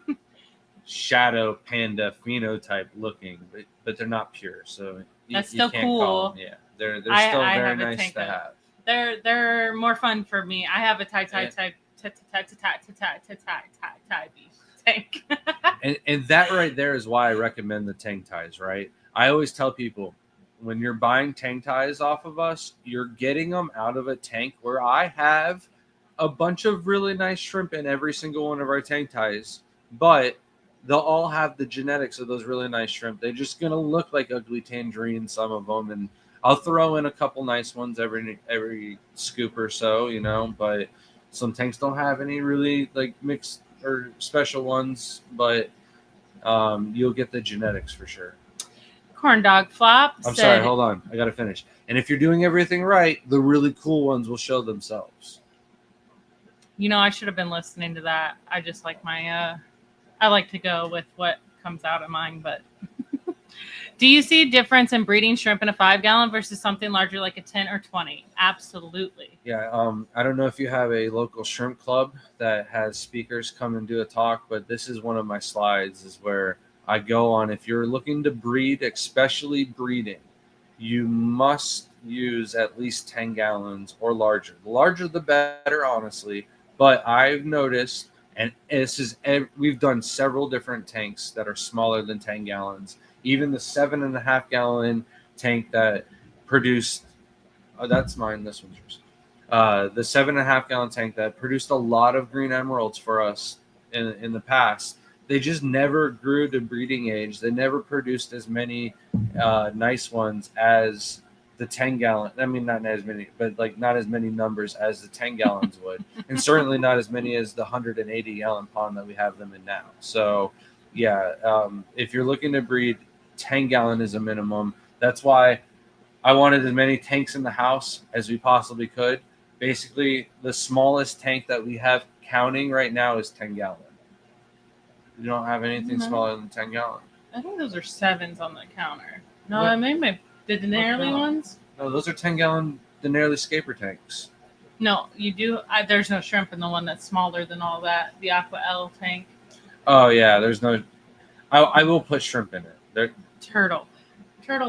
shadow panda phenotype looking, but they're not pure. So that's still cool. Yeah, they're still very nice to have. They're more fun for me. I have a tank. And that right there is why I recommend the tank ties, right? I always tell people when you're buying tank ties off of us, you're getting them out of a tank where I have a bunch of really nice shrimp in every single one of our tank ties, but they'll all have the genetics of those really nice shrimp. They're just going to look like ugly tangerines, some of them, and I'll throw in a couple nice ones every scoop or so, you know, but some tanks don't have any really like mixed or special ones, but you'll get the genetics for sure. Corn Dog Flop. Sorry, hold on. I got to finish. And if you're doing everything right, the really cool ones will show themselves. You know, I should have been listening to that. I just like I like to go with what comes out of mine, but do you see a difference in breeding shrimp in a 5-gallon versus something larger like a 10 or 20? Absolutely. Yeah. I don't know if you have a local shrimp club that has speakers come and do a talk, but this is one of my slides is where I go on. If you're looking to breed, especially breeding, you must use at least 10 gallons or larger. The larger, the better, honestly. But I've noticed, and we've done several different tanks that are smaller than 10 gallons. Even the 7.5 gallon tank that produced, that's mine, this one's yours. The 7.5 gallon tank that produced a lot of green emeralds for us in the past, they just never grew to breeding age. They never produced as many nice ones as the 10 gallon. I mean, not as many, but like not as many numbers as the 10 gallons would. And certainly not as many as the 180 gallon pond that we have them in now. So if you're looking to breed, 10-gallon is a minimum. That's why I wanted as many tanks in the house as we possibly could. Basically, the smallest tank that we have counting right now is 10-gallon. We don't have anything smaller than 10-gallon. I think those are 7s on the counter. No, I made the Denarly ones. No, those are 10-gallon Denarly scaper tanks. No, you do. There's no shrimp in the one that's smaller than all that. The Aqua L tank. Oh yeah, there's no. I will put shrimp in it. Turtle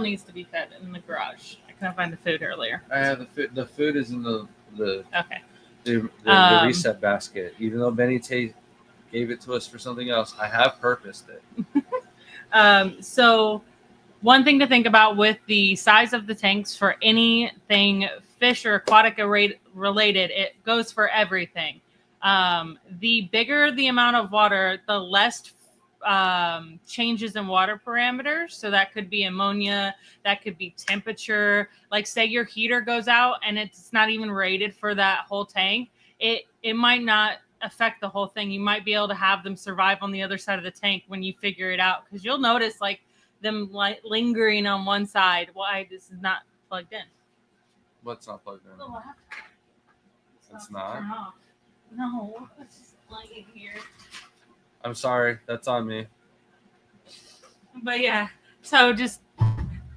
needs to be fed in the garage. I couldn't find the food earlier. The food is in the okay. The reset basket. Even though Benny gave it to us for something else, I have purposed it. So one thing to think about with the size of the tanks for anything fish or aquatic related, it goes for everything. The bigger the amount of water, the less changes in water parameters. So that could be ammonia, that could be temperature. Like say your heater goes out and it's not even rated for that whole tank. It might not affect the whole thing. You might be able to have them survive on the other side of the tank when you figure it out, because you'll notice like them like lingering on one side. Why this is not plugged in? What's not plugged in? Oh, it's not. No, it's just lagging here. I'm sorry, that's on me. But yeah, so just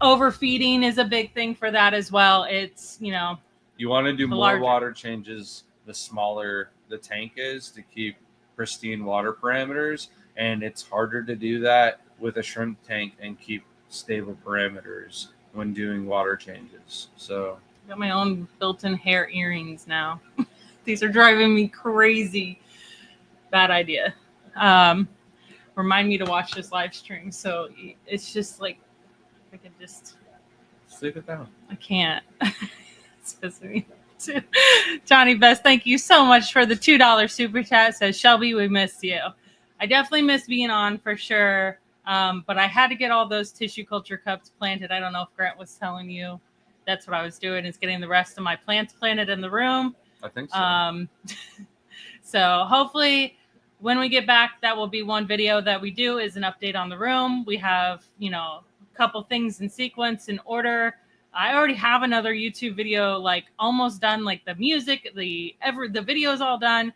overfeeding is a big thing for that as well. It's, you want to do more larger water changes the smaller the tank is to keep pristine water parameters, and it's harder to do that with a shrimp tank and keep stable parameters when doing water changes. So got my own built-in hair earrings now. These are driving me crazy. Bad idea. Remind me to watch this live stream. So it's just like I could just sleep it down. I can't. It's pissing me too. Johnny Best, thank you so much for the $2 super chat. Says Shelby, we miss you. I definitely miss being on for sure. But I had to get all those tissue culture cups planted. I don't know if Grant was telling you that's what I was doing, is getting the rest of my plants planted in the room. I think so. So hopefully when we get back, that will be one video that we do, is an update on the room. We have, a couple things in sequence, in order. I already have another YouTube video, like almost done, like the music, the video is all done.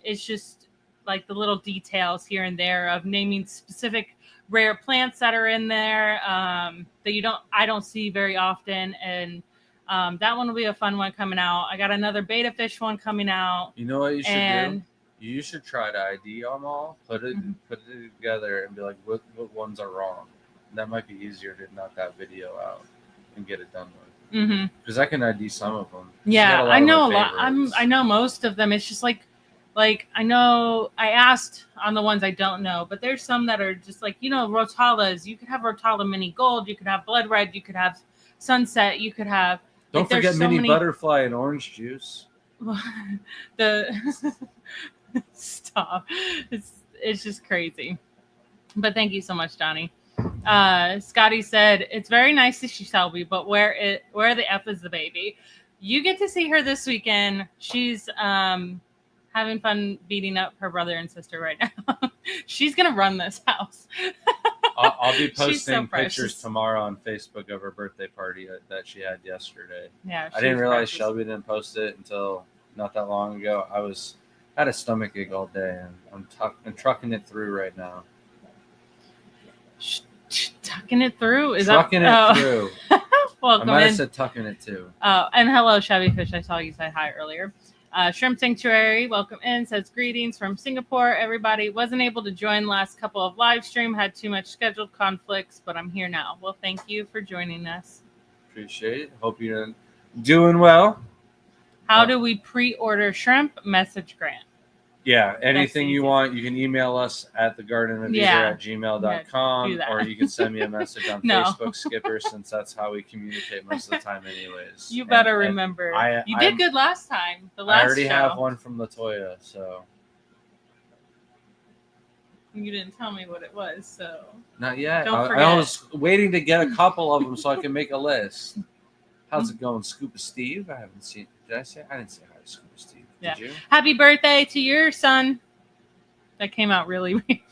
It's just like the little details here and there of naming specific rare plants that are in there that I don't see very often. And that one will be a fun one coming out. I got another beta fish one coming out. You know what you should do? You should try to ID them all, put it together, and be like, what ones are wrong. And that might be easier to knock that video out and get it done with. Because I can ID some of them. Yeah, I know a lot. I know most of them. It's just like I know I asked on the ones I don't know, but there's some that are just like, Rotalas. You could have Rotala Mini Gold. You could have Blood Red. You could have Sunset. You could have. Don't forget mini butterfly and orange juice. Stop. It's just crazy. But thank you so much, Johnny. Scotty said, it's very nice to see Shelby, but where the F is the baby? You get to see her this weekend. She's having fun beating up her brother and sister right now. She's gonna run this house. I'll be posting pictures tomorrow on Facebook of her birthday party that she had yesterday. Yeah, I didn't realize Shelby didn't post it until not that long ago. I had a stomach ache all day, and I'm trucking it through right now. Tucking it through? Trucking it through. Welcome I might have said tucking it too. And hello, Shabby Fish. I saw you say hi earlier. Shrimp Sanctuary, welcome in, says greetings from Singapore. Everybody wasn't able to join last couple of live stream, had too much scheduled conflicts, but I'm here now. Well, thank you for joining us. Appreciate it. Hope you're doing well. How do we pre-order shrimp? Message Grant. Yeah, anything you want, you can email us at thegardenofeater@gmail.com, or you can send me a message on Facebook, Skipper, since that's how we communicate most of the time anyways. You better remember. You did good last time. I already have one from Latoya, so. You didn't tell me what it was, so. Not yet. Don't forget. I was waiting to get a couple of them so I can make a list. How's it going, Scuba Steve? I haven't seen. Did I say? I didn't say hi to Scuba Steve. Yeah. Did you? Happy birthday to your son. That came out really weird.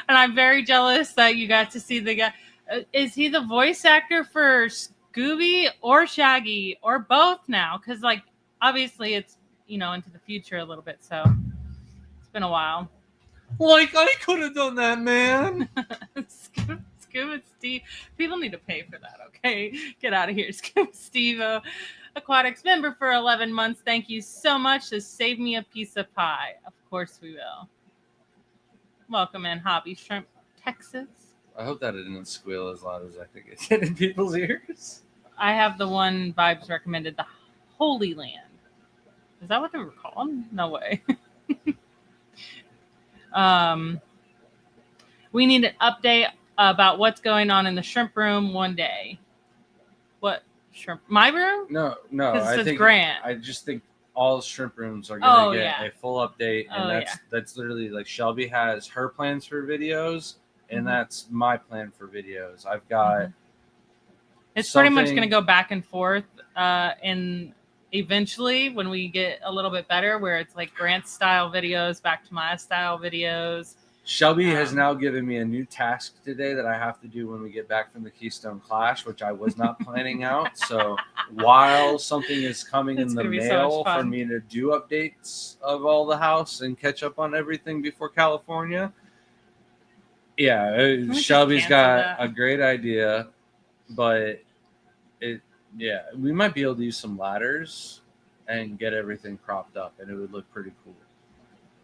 And I'm very jealous that you got to see the guy. Is he the voice actor for Scooby or Shaggy or both now? Because, like, obviously it's, into the future a little bit. So it's been a while. Like, I could have done that, man. Scuba Steve. People need to pay for that, okay? Get out of here, Scuba Steve. Aquatics member for 11 months. Thank you so much to save me a piece of pie. Of course we will. Welcome in, Hobby Shrimp, Texas. I hope that didn't squeal as loud as I think it did in people's ears. I have the one Vibes recommended, the Holy Land. Is that what they were called? No way. We need an update about what's going on in the shrimp room one day. What shrimp? My room? No. I think Grant. I just think all shrimp rooms are gonna get a full update, and that's literally like Shelby has her plans for videos, and that's my plan for videos. I've got. It's pretty much gonna go back and forth, and eventually when we get a little bit better, where it's like Grant's style videos back to my style videos. Shelby has now given me a new task today that I have to do when we get back from the Keystone Clash, which I was not planning out. So while something is coming in the mail for me to do updates of all the house and catch up on everything before California, Shelby's got a great idea, but we might be able to use some ladders and get everything propped up, and it would look pretty cool.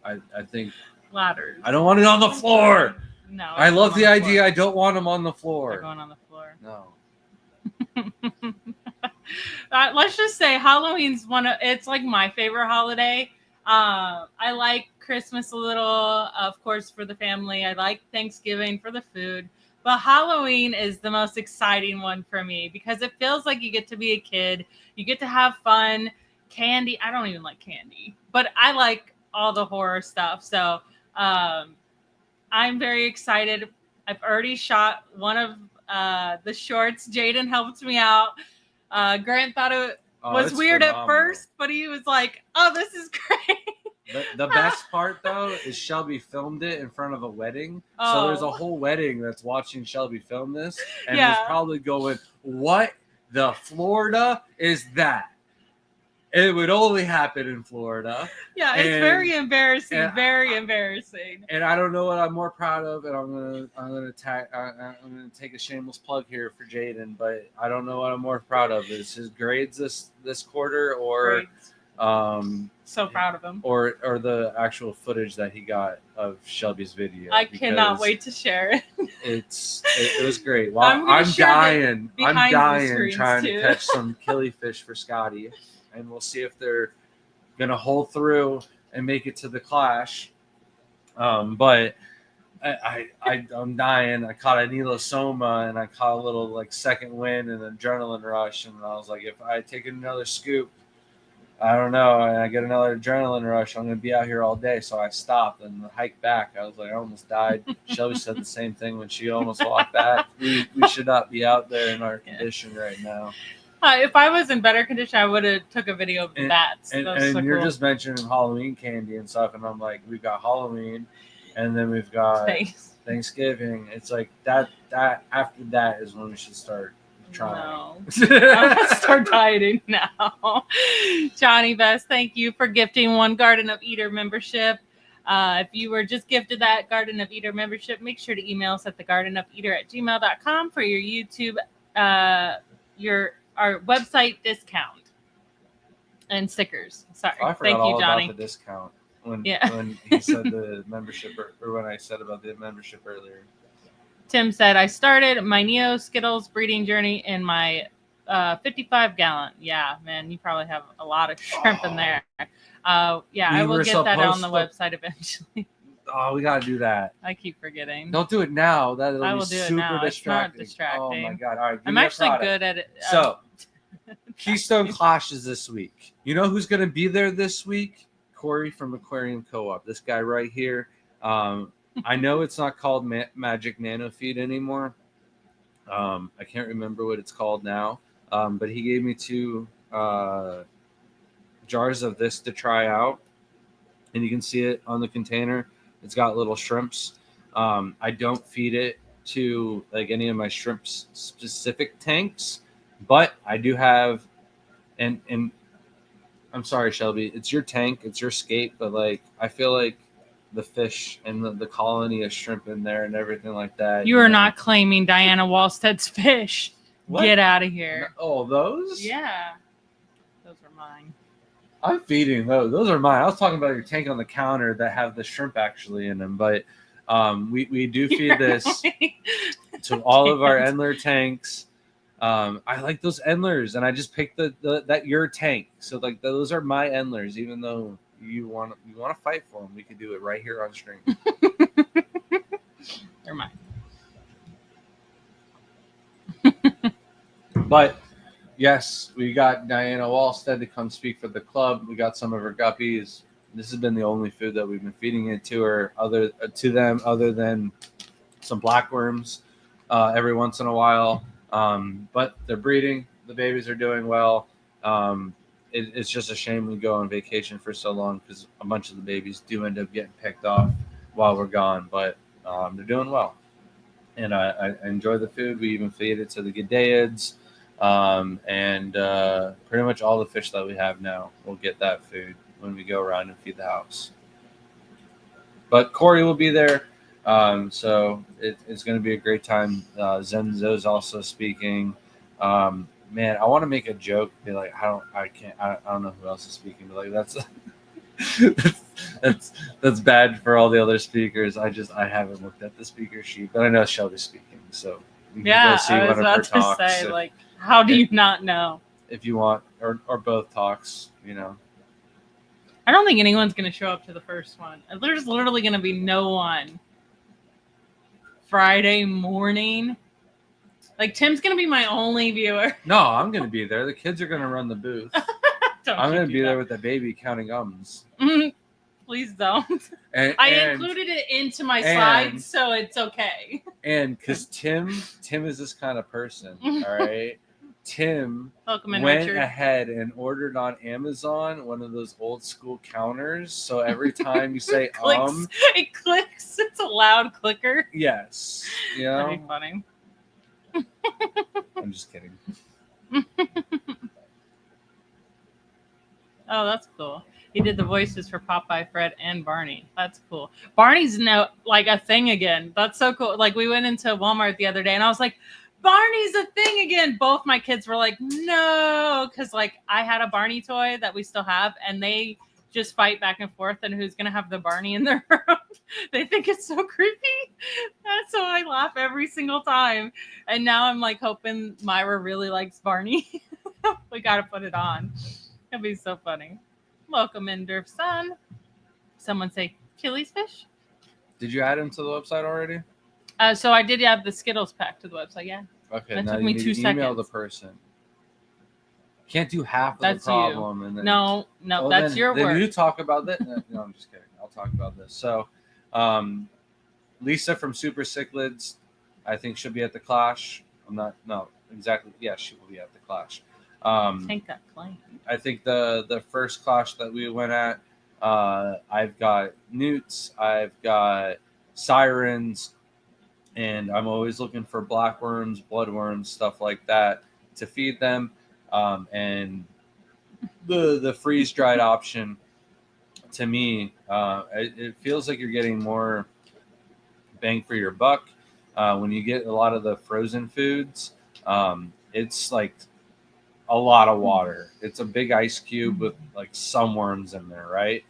I think. Ladders. I don't want it on the floor. No. I love the idea. I don't want them on the floor. They're going on the floor. No. Let's just say Halloween's it's like my favorite holiday. I like Christmas a little, of course, for the family. I like Thanksgiving for the food. But Halloween is the most exciting one for me because it feels like you get to be a kid. You get to have fun. Candy. I don't even like candy. But I like all the horror stuff. So I'm very excited. I've already shot one of the shorts. Jaden helped me out. Grant thought it was weird at first, but he was like, "Oh, this is great." The best part, though, is Shelby filmed it in front of a wedding. So there's a whole wedding that's watching Shelby film this. And is probably going, "What the Florida is that?" It would only happen in Florida. Yeah, it's very embarrassing. Very embarrassing. And I don't know what I'm more proud of. And I'm gonna take a shameless plug here for Jaden, but I don't know what I'm more proud of. Is his grades this quarter, or so proud of him, or the actual footage that he got of Shelby's video. I cannot wait to share it. It was great. Well, I'm dying trying to catch some killifish for Scotty. And we'll see if they're gonna hold through and make it to the Clash. But I'm dying. I caught a Nilosoma and I caught a little like second wind and adrenaline rush, and I was like, if I take another scoop, I don't know, and I get another adrenaline rush, I'm gonna be out here all day. So I stopped and hiked back. I was like, I almost died. Shelby said the same thing when she almost walked back. We should not be out there in our condition right now. If I was in better condition, I would have took a video of that. And you're just mentioning Halloween candy and stuff, and I'm like, we've got Halloween, and then we've got Thanksgiving. It's like that after that is when we should start trying. No. I'm gonna start dieting now. Johnny Best, thank you for gifting one Garden of Eater membership. If you were just gifted that Garden of Eater membership, make sure to email us at thegardenofeater@gmail.com for your YouTube, our website discount and stickers. Sorry. I forgot Thank you, Johnny. About the discount when he said the membership or when I said about the membership earlier. Tim said, I started my Neo Skittles breeding journey in my 55 gallon. Yeah, man, you probably have a lot of shrimp in there. I will get that on the website eventually. Oh, we gotta do that. I keep forgetting. Don't do it now. That'll be super distracting. It's not distracting. Oh my god! All right, I'm actually good at it. So, Keystone Clash is this week. You know who's gonna be there this week? Corey from Aquarium Co-op. This guy right here. I know it's not called Magic Nano Feed anymore. I can't remember what it's called now. But he gave me 2 jars of this to try out, and you can see it on the container. It's got little shrimps. I don't feed it to like any of my shrimp specific tanks, but I do have, and I'm sorry, Shelby, it's your tank, it's your skate, but like I feel like the fish and the colony of shrimp in there and everything like that. You are not claiming Diana Wallstead's fish. What? Get out of here. Oh, those? Yeah. Those are mine. I'm feeding those. Those are mine. I was talking about your tank on the counter that have the shrimp actually in them, but we do feed this to all of our Endler tanks. I like those Endlers, and I just picked that your tank. So like those are my Endlers. Even though you want to fight for them, we could do it right here on stream. They're mine. But yes, we got Diana Wallstead to come speak for the club. We got some of her guppies. This has been the only food that we've been feeding it to her, other than some blackworms every once in a while. But they're breeding. The babies are doing well. It's just a shame we go on vacation for so long because a bunch of the babies do end up getting picked off while we're gone. But they're doing well. And I enjoy the food. We even feed it to the Gadaids. And pretty much all the fish that we have now will get that food when we go around and feed the house. But Corey will be there. So it's going to be a great time. Zenzo's also speaking. Man, I want to make a joke. Be like, I don't know who else is speaking, but like that's bad for all the other speakers. I haven't looked at the speaker sheet, but I know Shelby's speaking, so we can go see I was one of her about to talks. say, like, how do you not know? If you want, or both talks, you know. I don't think anyone's going to show up to the first one. There's literally going to be no one Friday morning. Like, Tim's going to be my only viewer. No, I'm going to be there. The kids are going to run the booth. I'm going to be there with the baby counting gums. Please don't. I included it into my slides, so it's okay. And because Tim is this kind of person, all right? Tim went Richard. ahead and ordered on Amazon one of those old school counters. So every time you say it clicks. It's a loud clicker. Yes. You know? That'd be funny. I'm just kidding. Oh, that's cool. He did the voices for Popeye, Fred, and Barney. That's cool. Barney's now like a thing again. That's so cool. Like we went into Walmart the other day and I was like, Barney's a thing again. Both my kids were like, no, because like I had a Barney toy that we still have, and they just fight back and forth and who's gonna have the Barney in their room. They think it's so creepy. That's so I laugh every single time. And now I'm like hoping Myra really likes Barney. We gotta put it on. It'll be so funny. Welcome in, Durf Sun. Someone say Achilles fish. Did you add him to the website already? So I did have the Skittles pack to the website, yeah. Okay, that now took me 2 seconds. Email the person. Can't do half of that's the problem. You. And then, no, that's your then work. You talk about that. No, I'm just kidding. I'll talk about this. So, Lisa from Super Cichlids, I think she'll be at the Clash. Exactly. Yeah, she will be at the Clash. Take that claim. I think the first Clash that we went at, I've got newts, I've got sirens, and I'm always looking for blackworms, bloodworms, stuff like that to feed them. And the freeze dried option, to me, it feels like you're getting more bang for your buck. When you get a lot of the frozen foods, it's like a lot of water. It's a big ice cube with like some worms in there, right?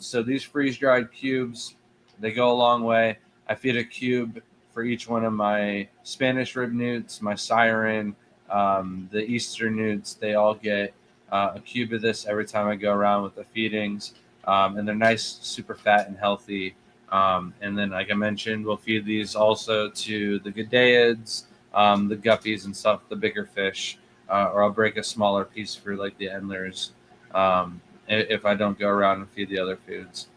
So these freeze dried cubes, they go a long way. I feed a cube for each one of my Spanish rib newts, my siren, the Easter newts. They all get a cube of this every time I go around with the feedings, and they're nice, super fat and healthy. And then, like I mentioned, we'll feed these also to the Gadaids, the guppies and stuff, the bigger fish, or I'll break a smaller piece for like the Endlers if I don't go around and feed the other foods.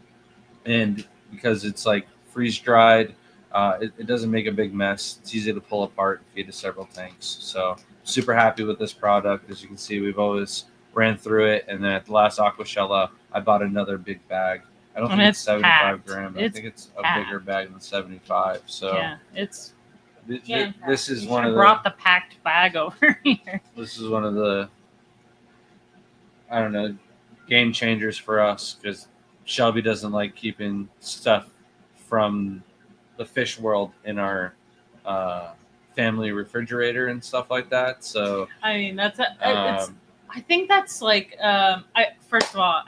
And because it's like freeze dried, it doesn't make a big mess. It's easy to pull apart and feed to several tanks. So super happy with this product. As you can see, we've always ran through it. And then at the last Aquashella, I bought another big bag I don't And think it's it's 75 packed. grams. I It's think it's a packed. bigger bag than 75. So Yeah, it's this is you one should of brought the packed bag over here. this is one of the, I don't know, game changers for us, because Shelby doesn't like keeping stuff from the fish world in our family refrigerator and stuff like that. So I mean, it's um, I think that's like first of all,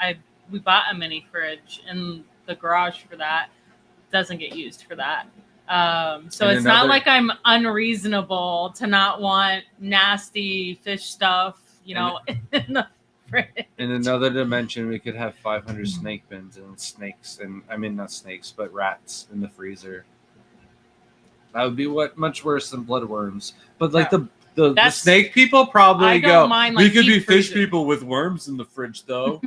we bought a mini fridge in the garage for that. Doesn't get used for that. So And it's not another- like I'm unreasonable to not want nasty fish stuff, you know, in the fridge. in another dimension, we could have 500 snake bins and snakes, and I mean not snakes, but rats in the freezer. That would be much worse than bloodworms. But like the snake people probably I don't mind, like, we could be deep fish freezer. people with worms in the fridge though.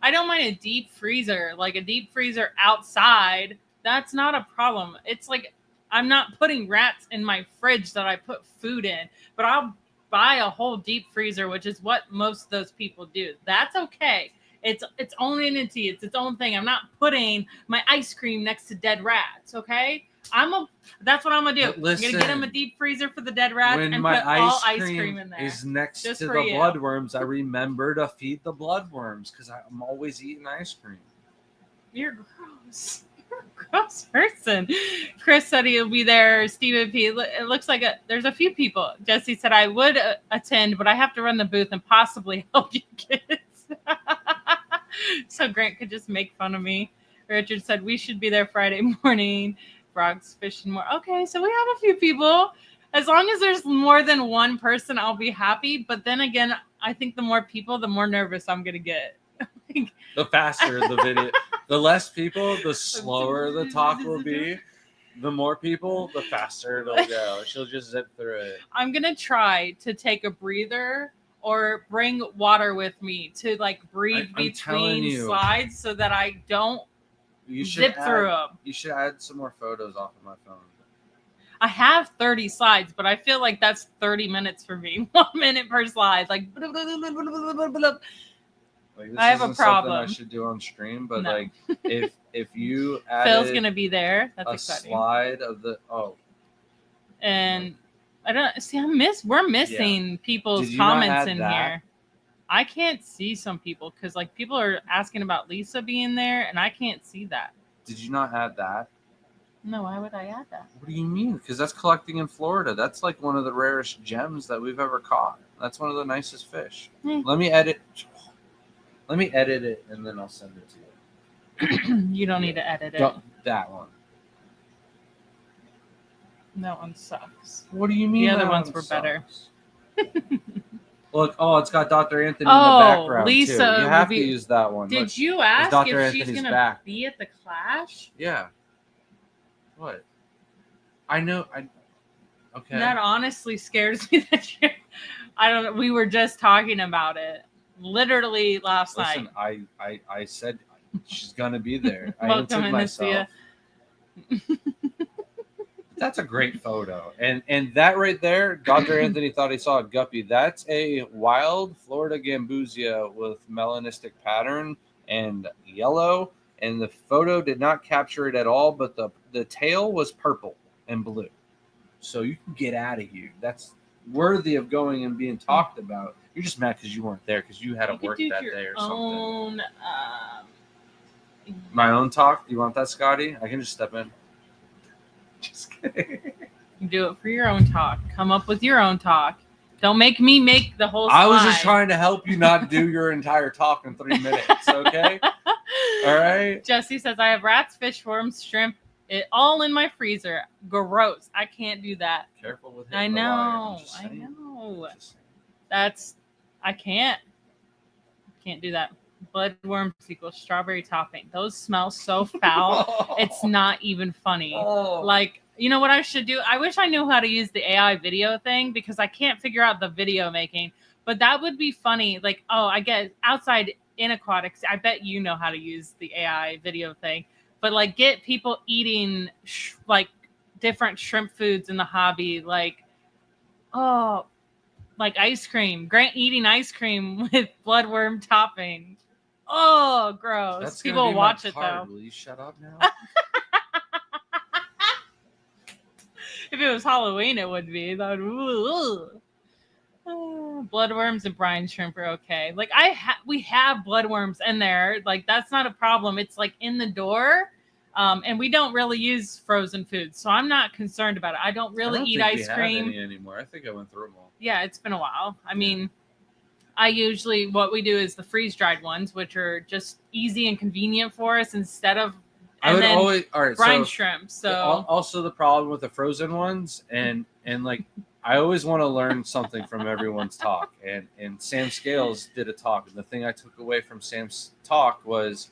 I don't mind a deep freezer, like a deep freezer outside. That's not a problem. It's like I'm not putting rats in my fridge that I put food in, but I'll buy a whole deep freezer, which is what most of those people do. That's okay. It's its own entity. It's its own thing. I'm not putting my ice cream next to dead rats. Okay, that's what I'm gonna do. Listen, I'm gonna get him a deep freezer for the dead rats when and my put all ice cream in there. is next Just to for the you. bloodworms, I remember to feed the bloodworms because I'm always eating ice cream. You're gross. You're a gross person. Chris said he'll be there. Stephen P. It looks like there's a few people. Jesse said I would attend, but I have to run the booth and possibly help you kids. So Grant could just make fun of me. Richard said we should be there Friday morning. Frogs fishing more. Okay, so we have a few people. As long as there's more than one person, I'll be happy. But then again, I think the more people, the more nervous I'm gonna get. The faster the video, the less people, the slower the talk will be. The more people, the faster it'll go. She'll just zip through it. I'm gonna try to take a breather or bring water with me to like breathe I'm telling between you. slides so that I don't You should zip through them. You should add some more photos off of my phone. I have 30 slides, but I feel like that's 30 minutes for me. 1 minute per slide. Like, blah, blah, blah, blah, blah, blah, blah, blah. Like, this I have a isn't something problem. I should do on stream, but No. like if you add Phil's gonna be there. That's a exciting. slide of the And I don't see. We're missing people's Did you not comments add in that? here. I can't see some people because like people are asking about Lisa being there, and I can't see that. Did you not add that? No, why would I add that? What do you mean? Because that's collecting in Florida. That's like one of the rarest gems that we've ever caught. That's one of the nicest fish. Let me edit it and then I'll send it to you. You don't need to edit it. That one. That one sucks. What do you mean? The other that ones one were better. Look, it's got Dr. Anthony in the Oh, background Lisa too. You have will to be- use that one. Did Look, you ask Dr. if she's Anthony's gonna back. be at the Clash? Yeah. What? I know. Okay. That honestly scares me. I don't know. We were just talking about it literally last Listen, night. I said she's gonna be there. I Welcome, answered myself. That's a great photo. And that right there, Dr. Anthony thought he saw a guppy. That's a wild Florida gambusia with melanistic pattern and yellow. And the photo did not capture it at all, but the tail was purple and blue. So you can get out of here. That's worthy of going and being talked about. You're just mad because you weren't there because you had to work that day or something. My own talk? You want that, Scotty? I can just step in. Just kidding. Do it for your own talk. Come up with your own talk. Don't make me make the whole slide. I was just trying to help you not do your entire talk in 3 minutes, okay? All right? Jesse says, I have rats, fish, worms, shrimp, it all in my freezer. Gross. I can't do that. Careful with I hitting the wire. know. I can't do that. Bloodworms equals strawberry topping. Those smell so foul. It's not even funny. Oh. Like, you know what I should do? I wish I knew how to use the AI video thing because I can't figure out the video making. But that would be funny. Like, I guess outside in aquatics, I bet you know how to use the AI video thing. But like, get people eating like different shrimp foods in the hobby, like ice cream. Grant eating ice cream with bloodworm topping. Oh, gross. That's People gonna be watch my it card. though. Will you shut up now? If it was Halloween, it would be. That would, bloodworms and brine shrimp are okay. Like we have bloodworms in there. Like that's not a problem. It's like in the door, and we don't really use frozen foods, so I'm not concerned about it. I don't really I don't eat think ice we cream. have any anymore. I think I went through them all. Yeah, it's been a while. I mean, I usually what we do is the freeze dried ones, which are just easy and convenient for us instead of. I would always brine shrimp. So also the problem with the frozen ones and like I always want to learn something from everyone's talk. And Sam Scales did a talk, and the thing I took away from Sam's talk was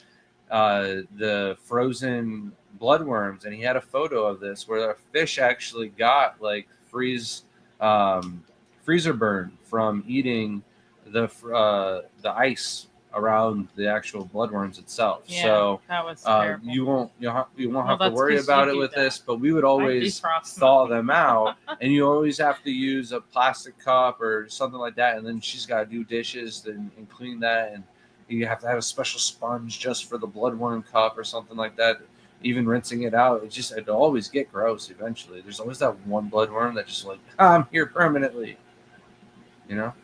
the frozen bloodworms, and he had a photo of this where a fish actually got like freezer burn from eating the ice around the actual bloodworms itself. Yeah, so that was terrible. you won't have to that's worry 'cause about you it do with that. this, but we would always defrost thaw them out, and you always have to use a plastic cup or something like that, and then she's got to do dishes and clean that, and you have to have a special sponge just for the bloodworm cup or something like that. Even rinsing it out, it always get gross eventually. There's always that one bloodworm that just like, I'm here permanently, you know.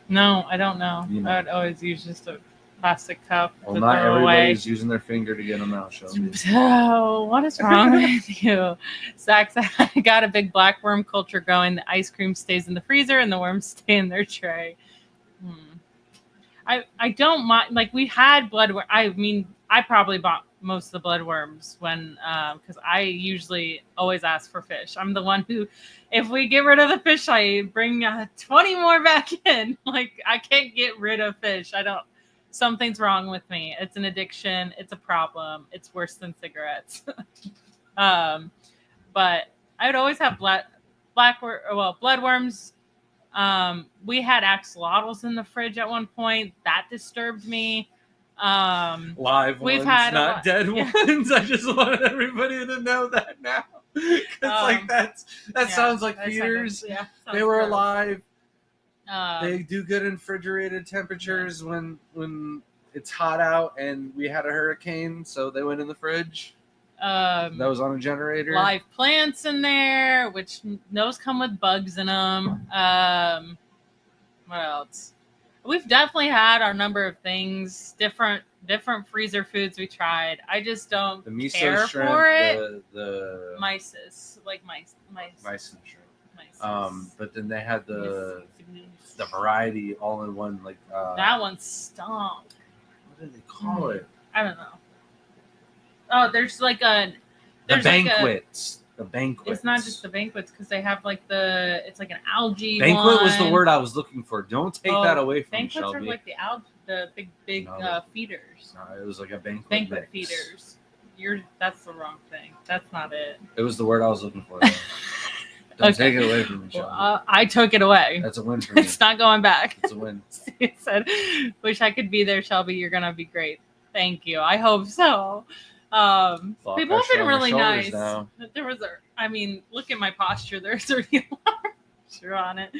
No, I don't know. You know. I would always use just a plastic cup. Well, to not throw everybody's away. using their finger to get them out, Shelby. So, what is wrong with you? Zach said, I got a big black worm culture going. The ice cream stays in the freezer and the worms stay in their tray. I don't mind. Like, we had bloodworm. I mean, I probably bought most of the bloodworms when, because I usually always ask for fish. I'm the one who, if we get rid of the fish, I bring 20 more back in. Like, I can't get rid of fish. Something's wrong with me. It's an addiction. It's a problem. It's worse than cigarettes. But I would always have bloodworms. We had axolotls in the fridge at one point. That disturbed me. Live we've ones, had not dead ones. I just wanted everybody to know that now. Because that sounds like feeders. They were gross. alive. They do good in refrigerated temperatures when it's hot out, and we had a hurricane, so they went in the fridge. That was on a generator. Live plants in there, which those come with bugs in them. What else? We've definitely had our number of things, different freezer foods we tried. I just don't the miso care shrimp, for it. the mysis, like mice. Mysis shrimp. Mysis. But then they had the variety all in one, like that one stunk. What did they call it? I don't know. Oh, there's like the banquets. The banquets. It's not just the banquets because they have like it's like an algae. Banquet was the word I was looking for. Don't take that away from me, Shelby. Shelby. Banquets are like the big feeders. No, it was like a banquet mix. Feeders. That's the wrong thing. That's not it. It was the word I was looking for. Don't take it away from me, Shelby. I took it away. That's a win for me. It's not going back. It's a win. He said, "Wish I could be there, Shelby. You're gonna be great. Thank you. I hope so." People have been really nice. Now. Look at my posture. There's already a posture on it.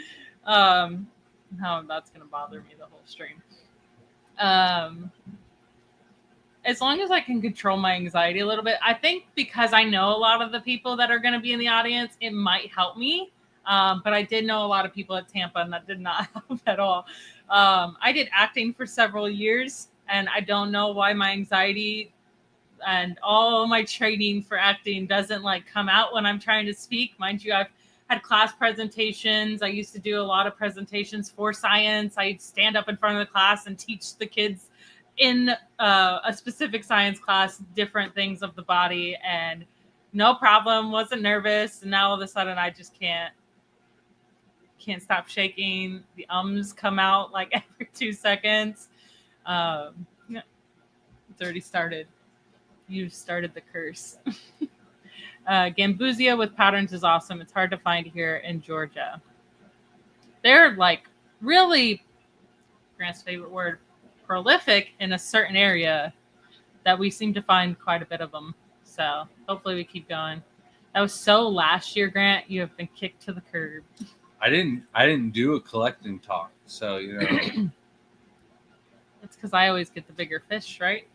No, that's gonna bother me the whole stream. As long as I can control my anxiety a little bit, I think because I know a lot of the people that are going to be in the audience, it might help me. But I did know a lot of people at Tampa, and that did not help at all. I did acting for several years, and I don't know why my anxiety and all my training for acting doesn't come out when I'm trying to speak. Mind you, I've had class presentations. I used to do a lot of presentations for science. I'd stand up in front of the class and teach the kids in a specific science class different things of the body, and no problem, wasn't nervous. And now all of a sudden I just can't stop shaking. The ums come out every 2 seconds. It's already started. You've started the curse. Gambusia with patterns is awesome. It's hard to find here in Georgia. They're really, Grant's favorite word, prolific in a certain area that we seem to find quite a bit of them. So hopefully we keep going. That was so last year, Grant. You have been kicked to the curb. I didn't do a collecting talk, so It's because I always get the bigger fish, right?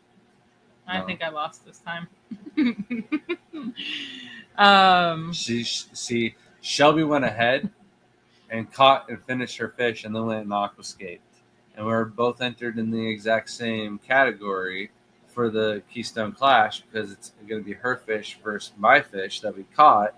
I No. think I lost this time. See, Shelby went ahead and caught and finished her fish, and then went and aquascaped. And we were both entered in the exact same category for the Keystone Clash because it's going to be her fish versus my fish that we caught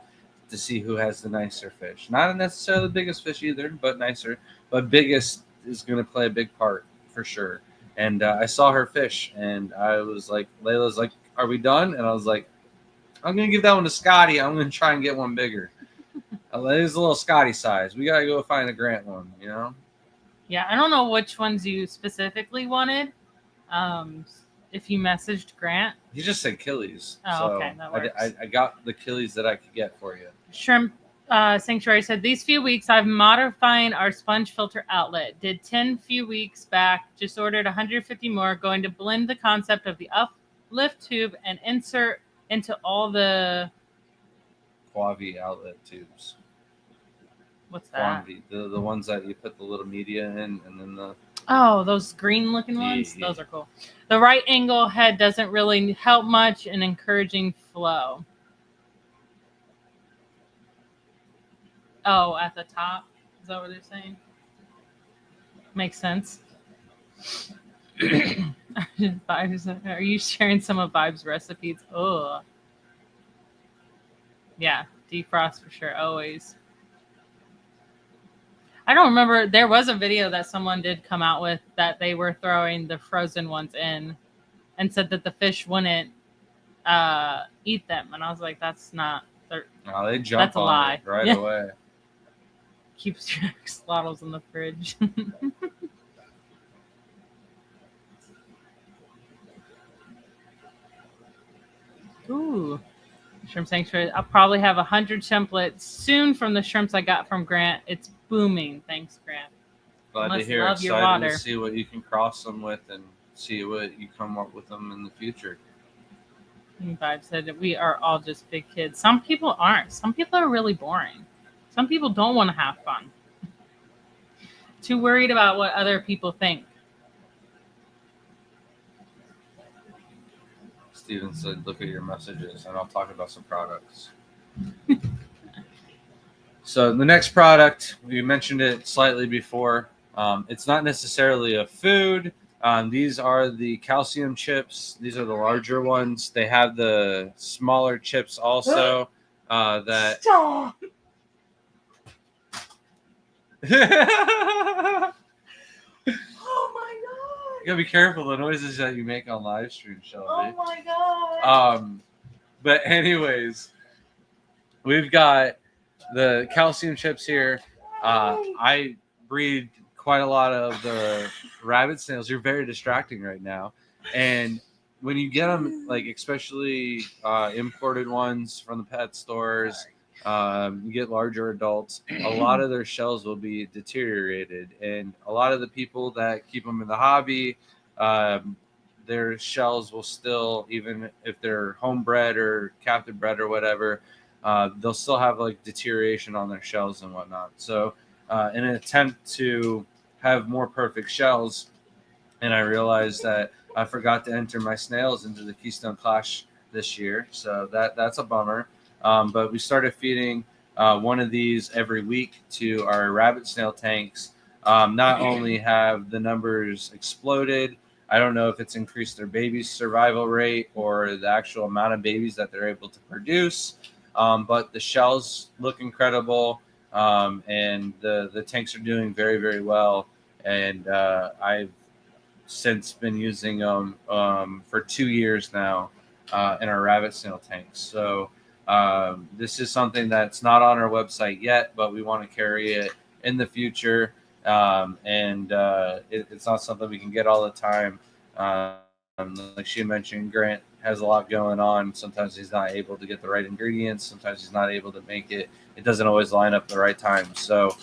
to see who has the nicer fish. Not necessarily the biggest fish either, but nicer. But biggest is going to play a big part for sure. And I saw her fish, and I was like, Layla's like, "Are we done?" And I was like, "I'm going to give that one to Scotty. I'm going to try and get one bigger." It is a little Scotty size. We got to go find a Grant one, you know? Yeah, I don't know which ones you specifically wanted. If you messaged Grant. He just said Killies. Oh, so okay, that works. I got the Killies that I could get for you. Shrimp Sanctuary said, these few weeks I've modifying our sponge filter outlet. Did 10 few weeks back. Just ordered 150 more. Going to blend the concept of the uplift tube and insert into all the... Quavi outlet tubes. What's that? Quavi, the ones that you put the little media in and then the... Oh, those green looking ones? Yeah. Those are cool. The right angle head doesn't really help much in encouraging flow. Oh, at the top? Is that what they're saying? Makes sense. Vibes, are you sharing some of Vibe's recipes? Oh. Yeah, defrost for sure, always. I don't remember. There was a video that someone did come out with that they were throwing the frozen ones in and said that the fish wouldn't eat them. And I was like, that's not... No, they jump that's a on lie. it right away. Keeps your axolotls in the fridge. Ooh. Shrimp Sanctuary. I'll probably have 100 templates soon from the shrimps I got from Grant. It's booming. Thanks, Grant. Glad to hear. Excited to see what you can cross them with and see what you come up with them in the future. Vibe said that we are all just big kids. Some people aren't. Some people are really boring. Some people don't want to have fun. Too worried about what other people think. Steven said, look at your messages, and I'll talk about some products. So the next product, we mentioned it slightly before. It's not necessarily a food. These are the calcium chips. These are the larger ones. They have the smaller chips also. That. Stop. Oh my god! You gotta be careful the noises that you make on live stream, Shelby. Oh my god! But anyways, we've got the calcium chips here. I breed quite a lot of the rabbit snails. You're very distracting right now, and when you get them, like especially imported ones from the pet stores. You get larger adults, a lot of their shells will be deteriorated, and a lot of the people that keep them in the hobby, their shells will still, even if they're homebred or captive bred or whatever, they'll still have like deterioration on their shells and whatnot. So in an attempt to have more perfect shells, and I realized that I forgot to enter my snails into the Keystone Clash this year, so that's a bummer. But we started feeding one of these every week to our rabbit snail tanks. Not only have the numbers exploded, I don't know if it's increased their babies' survival rate or the actual amount of babies that they're able to produce, but the shells look incredible, and the tanks are doing very, very well. And I've since been using them for 2 years now in our rabbit snail tanks. So this is something that's not on our website yet, but we want to carry it in the future. It's not something we can get all the time. Like she mentioned, Grant has a lot going on. Sometimes he's not able to get the right ingredients. Sometimes he's not able to make it. It doesn't always line up the right time. So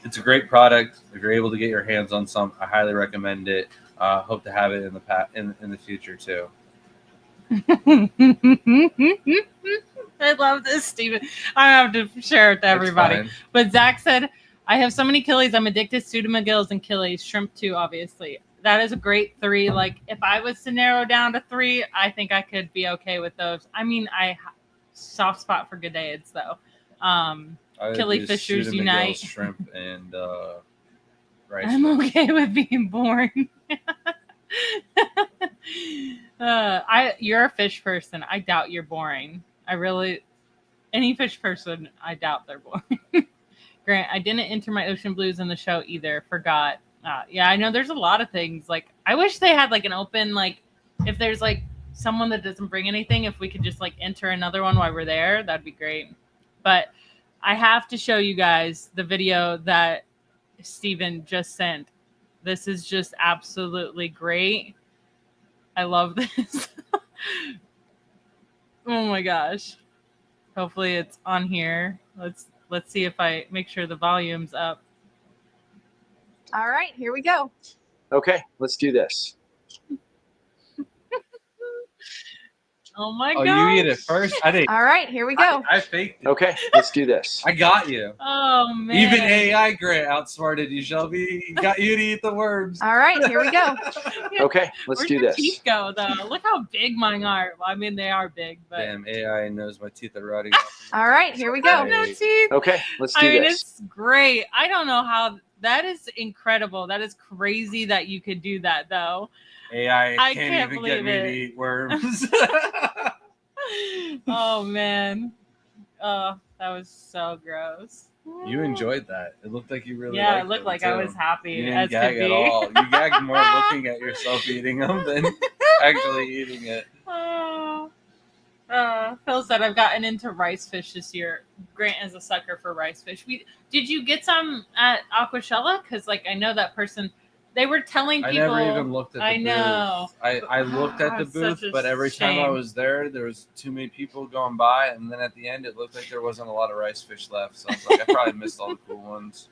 it's a great product. If you're able to get your hands on some, I highly recommend it. Hope to have it in the future too. I love this, Steven. I have to share it to everybody. But Zach said, I have so many killies. I'm addicted to pseudomagills and killies. Shrimp too, obviously. That is a great 3. Like, if I was to narrow down to 3, I think I could be okay with those. I mean, soft spot for Gudaids, though. Killie Fishers Unite. Shrimp, and rice. I'm okay with being boring. You're a fish person. I doubt you're boring. Any fish person, I doubt they're boring. Grant, I didn't enter my ocean blues in the show either. Forgot. Yeah, I know there's a lot of things. Like, I wish they had like an open, like, if there's like someone that doesn't bring anything, if we could just like enter another one while we're there, that'd be great. But I have to show you guys the video that Steven just sent. This is just absolutely great. I love this. Oh my gosh. Hopefully it's on here. Let's see if I make sure the volume's up. All right, here we go. Okay, let's do this. Oh my god. god. You eat it first? I didn't. All right, here we go. I faked it. Okay, let's do this. I got you. Oh man. Even AI Grant outsmarted you, Shelby. He got you to eat the worms. All right, here we go. Okay, let's Where'd do your this. teeth go, though? Look how big mine are. Well, I mean, they are big, but Damn, AI knows my teeth are rotting off. All right, here we I have go. no teeth. Okay, let's do I mean, this. it's great. I don't know how. That is incredible. That is crazy that you could do that, though. AI I can't can't even get me believe to it. eat worms. Oh man. Oh, that was so gross. You enjoyed that. It looked like you really Yeah, liked it looked them, like I too. was happy You as didn't gag could at be. all. You gagged more looking at yourself eating them than actually eating it. Oh. Phil said I've gotten into rice fish this year. Grant is a sucker for rice fish. Did you get some at Aquashella? Because like I know that person. They were telling I people. never even looked at the I booth. know. I looked at the It's booth, such a but every time I shame. was there was too many people going by, and then at the end it looked like there wasn't a lot of rice fish left. So I was like, I probably missed all the cool ones.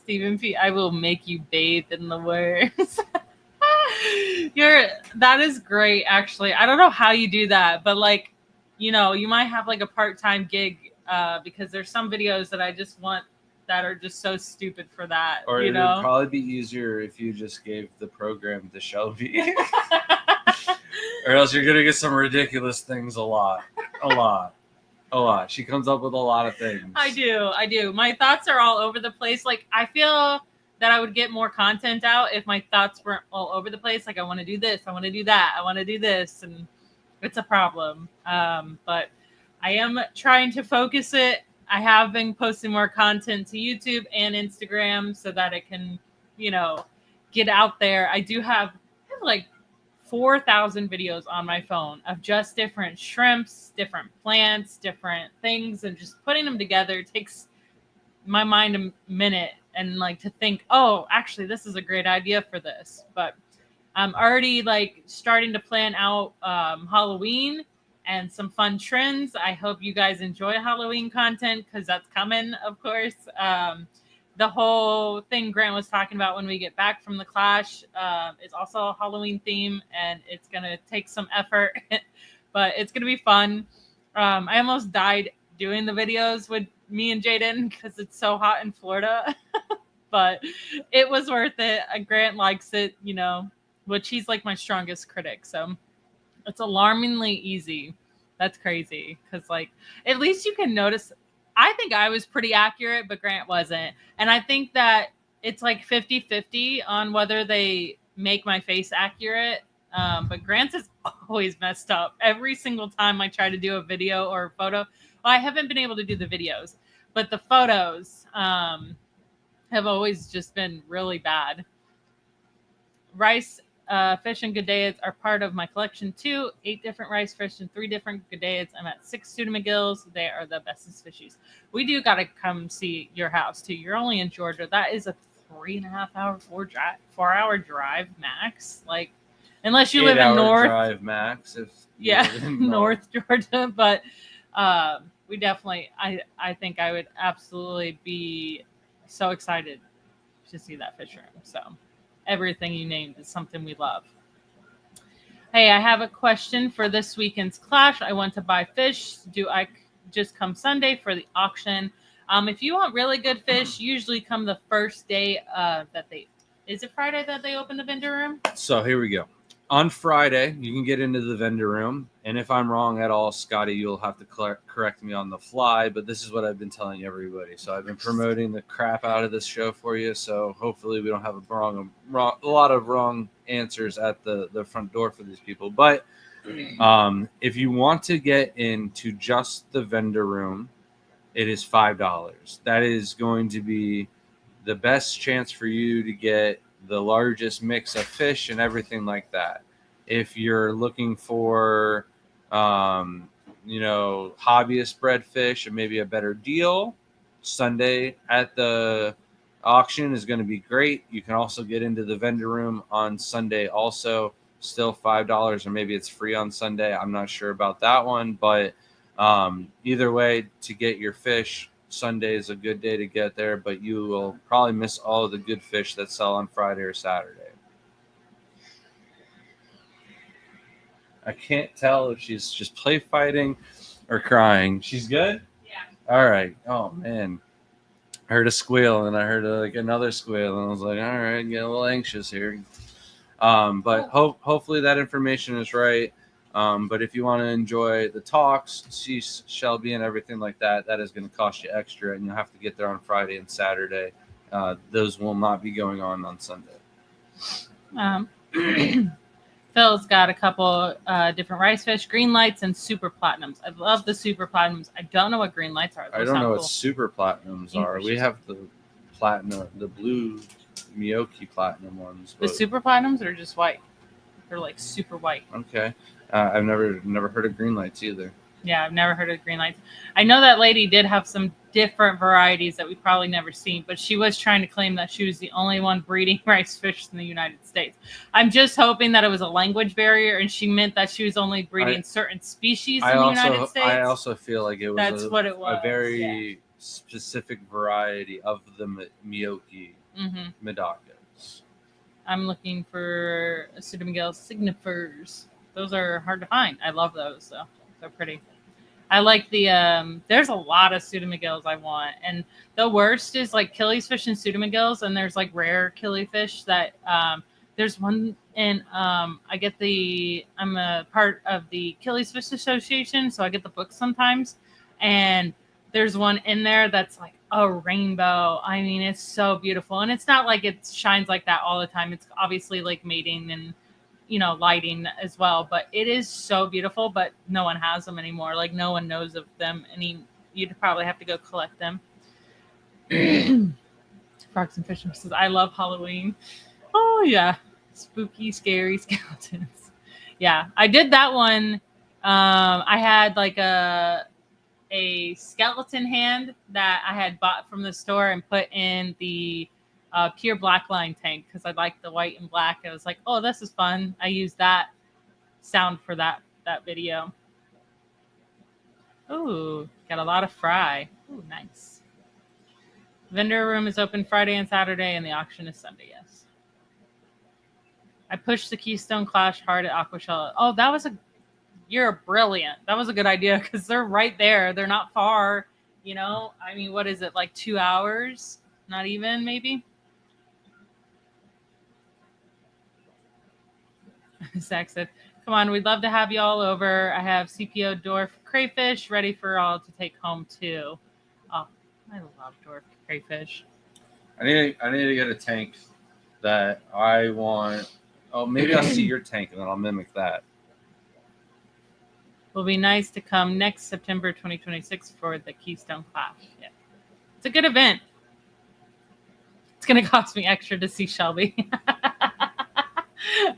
Stephen P. I will make you bathe in the worms. That is great, actually. I don't know how you do that, but like, you know, you might have like a part-time gig because there's some videos that I just want that are just so stupid for that. Or you it know, would probably be easier if you just gave the program to Shelby. Or else you're gonna get some ridiculous things a lot. She comes up with a lot of things. I do. My thoughts are all over the place. Like, I feel that I would get more content out if my thoughts weren't all over the place. Like, I want to do this, I want to do that, I want to do this, and it's a problem. But I am trying to focus it. I have been posting more content to YouTube and Instagram so that it can, you know, get out there. I have like 4,000 videos on my phone of just different shrimps, different plants, different things, and just putting them together takes my mind a minute and like to think, oh, actually, this is a great idea for this. But I'm already like starting to plan out Halloween and some fun trends. I hope you guys enjoy Halloween content because that's coming, of course. The whole thing Grant was talking about when we get back from the Clash is also a Halloween theme, and it's going to take some effort, but it's going to be fun. I almost died doing the videos with me and Jaden because it's so hot in Florida, but it was worth it. Grant likes it, you know, which he's like my strongest critic. So it's alarmingly easy. That's crazy because, like, at least you can notice. I think I was pretty accurate, but Grant wasn't. And I think that it's like 50-50 on whether they make my face accurate. But Grant's is always messed up. Every single time I try to do a video or a photo. Well, I haven't been able to do the videos, but the photos have always just been really bad. Rice fish and Gudaids are part of my collection too. 8 different rice fish and 3 different Gudaids. I'm at 6 pseudomagills. They are the bestest fishies. We do got to come see your house too. You're only in Georgia. That is a 3.5 hour, 4 hour drive max. Like, unless you live in North drive max. If North Georgia, but we definitely. I think I would absolutely be so excited to see that fish room. So. Everything you named is something we love. Hey, I have a question for this weekend's Clash. I want to buy fish. Do I just come Sunday for the auction? If you want really good fish, usually come the first day is it Friday that they open the vendor room? So here we go. On Friday, you can get into the vendor room. And if I'm wrong at all, Scotty, you'll have to correct me on the fly. But this is what I've been telling everybody. So I've been promoting the crap out of this show for you. So hopefully we don't have a lot of wrong answers at the front door for these people. But if you want to get into just the vendor room, it is $5. That is going to be the best chance for you to get the largest mix of fish and everything like that. If you're looking for, hobbyist bred fish and maybe a better deal, Sunday at the auction is going to be great. You can also get into the vendor room on Sunday also, still $5, or maybe it's free on Sunday. I'm not sure about that one, but either way, to get your fish, Sunday is a good day to get there, but you will probably miss all of the good fish that sell on Friday or Saturday. I can't tell if she's just play fighting or crying. She's good? Yeah. All right. Oh, man. I heard a squeal, and I heard another squeal, and I was like, all right, get a little anxious here. But hopefully that information is right. But if you want to enjoy the talks, see Shelby and everything like that, that is going to cost you extra, and you'll have to get there on Friday and Saturday. Those will not be going on Sunday. Phil's got a couple different rice fish, green lights, and super platinums. I love the super platinums. I don't know what green lights are. I don't know what super platinums are. We have the blue Miyoki platinum ones. The super platinums are just white. They're like super white. Okay. I've never heard of green lights either. Yeah, I've never heard of green lights. I know that lady did have some different varieties that we probably never seen, but she was trying to claim that she was the only one breeding rice fish in the United States. I'm just hoping that it was a language barrier and she meant that she was only breeding certain species in the United States. I also feel like it was a very specific variety of the Miyoki Medakas. I'm looking for Pseudomigel signifers. Those are hard to find. I love those, though. They're pretty. I like the, there's a lot of Pseudomigels I want. And the worst is like killies fish and Pseudomigels. And there's like rare killifish that, there's one in, I'm a part of the Killies Fish Association. So I get the book sometimes. And there's one in there that's like a rainbow. I mean, it's so beautiful. And it's not like it shines like that all the time. It's obviously like mating and, lighting as well, but it is so beautiful, but no one has them anymore. Like no one knows of them. You'd probably have to go collect them. Frogs and Fishermen says, I love Halloween. Oh yeah. Spooky, scary skeletons. Yeah. I did that one. I had like a skeleton hand that I had bought from the store and put in the pure black line tank because I liked the white and black. I was like, oh, this is fun. I used that sound for that video. Ooh, got a lot of fry. Ooh, nice. Vendor room is open Friday and Saturday, and the auction is Sunday. Yes. I pushed the Keystone Clash hard at Aquashella. Oh, you're brilliant. That was a good idea because they're right there. They're not far. I mean, what is it, like 2 hours? Not even, maybe. Zach said, come on, we'd love to have you all over. I have CPO dwarf crayfish ready for all to take home too. Oh, I love dwarf crayfish. I need to get a tank that I want. Oh, maybe I'll see your tank and then I'll mimic that. Will be nice to come next September 2026 for the Keystone Clash. Yeah. It's a good event. It's going to cost me extra to see Shelby.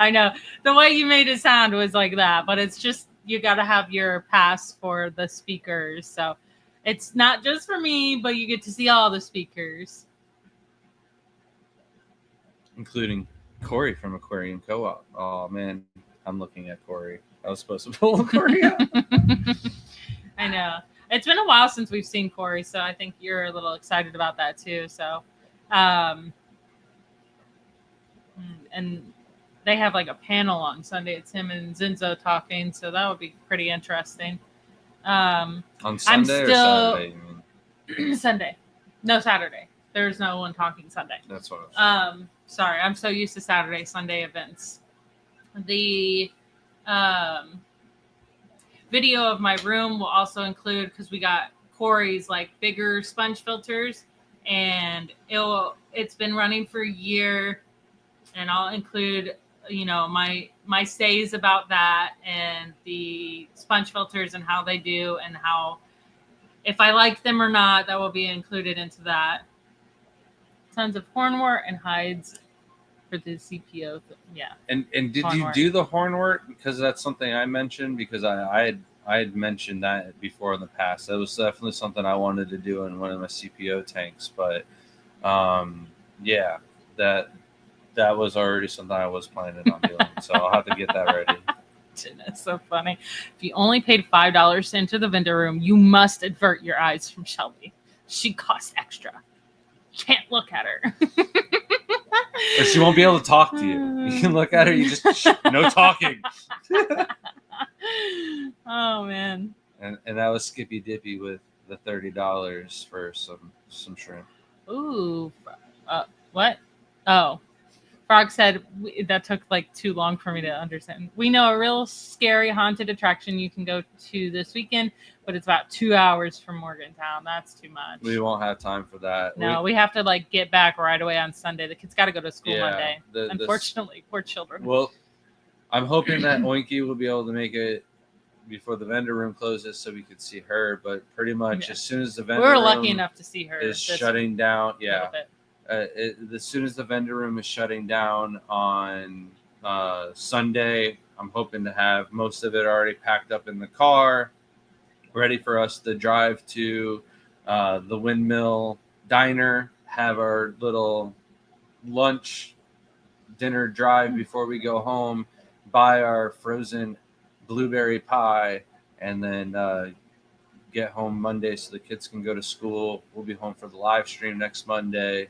I know. The way you made it sound was like that, but it's just you got to have your pass for the speakers. So it's not just for me, but you get to see all the speakers. Including Corey from Aquarium Co-op. Oh, man. I'm looking at Corey. I was supposed to pull Corey out. I know. It's been a while since we've seen Corey, so I think you're a little excited about that too. So, and they have like a panel on Sunday. It's him and Zinzo talking, so that would be pretty interesting. On Sunday or Saturday, you mean? Sunday. No, Saturday. There's no one talking Sunday. That's what I was Sorry, I'm so used to Saturday, Sunday events. The video of my room will also include, because we got Corey's like bigger sponge filters, and it's been running for a year, and I'll include my stays about that and the sponge filters and how they do and how, if I like them or not, that will be included into that. Tons of hornwort and hides for the CPO. Yeah. And did Hornwort. you do the hornwort? Because that's something I mentioned, because I had mentioned that before in the past. That was definitely something I wanted to do in one of my CPO tanks. But yeah, that was already something I was planning on doing. So I'll have to get that ready. That's so funny. If you only paid $5 to enter the vendor room, you must avert your eyes from Shelby. She costs extra. Can't look at her. Or she won't be able to talk to you. You can look at her, you just no talking. Oh man. And that was Skippy Dippy with the $30 for some shrimp. Ooh. What? Oh. Frog said that took like too long for me to understand. We know a real scary haunted attraction you can go to this weekend, but it's about 2 hours from Morgantown. That's too much. We won't have time for that. No, we have to like get back right away on Sunday. The kids got to go to school Yeah, Monday. Unfortunately, poor children. Well, I'm hoping that Oinky will be able to make it before the vendor room closes so we could see her. But pretty much as soon as the vendor We're room lucky enough to see her is shutting down, yeah. As soon as the vendor room is shutting down on Sunday, I'm hoping to have most of it already packed up in the car, ready for us to drive to the Windmill Diner, have our little lunch, dinner drive before we go home, buy our frozen blueberry pie, and then get home Monday so the kids can go to school. We'll be home for the live stream next Monday.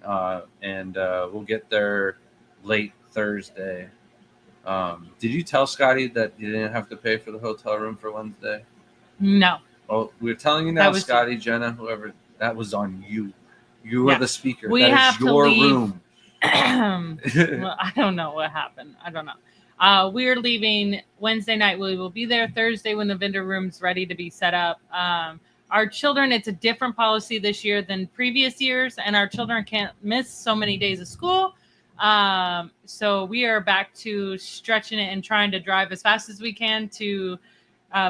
And we'll get there late Thursday. Did you tell Scotty that you didn't have to pay for the hotel room for Wednesday? No. Well, we're telling you now, Scotty, Jenna, whoever, that was on you. You were the speaker. We that have is your to leave. room. Well, I don't know what happened. I don't know. We're leaving Wednesday night. We will be there Thursday when the vendor room's ready to be set up. Our children, it's a different policy this year than previous years, and our children can't miss so many days of school. So we are back to stretching it and trying to drive as fast as we can to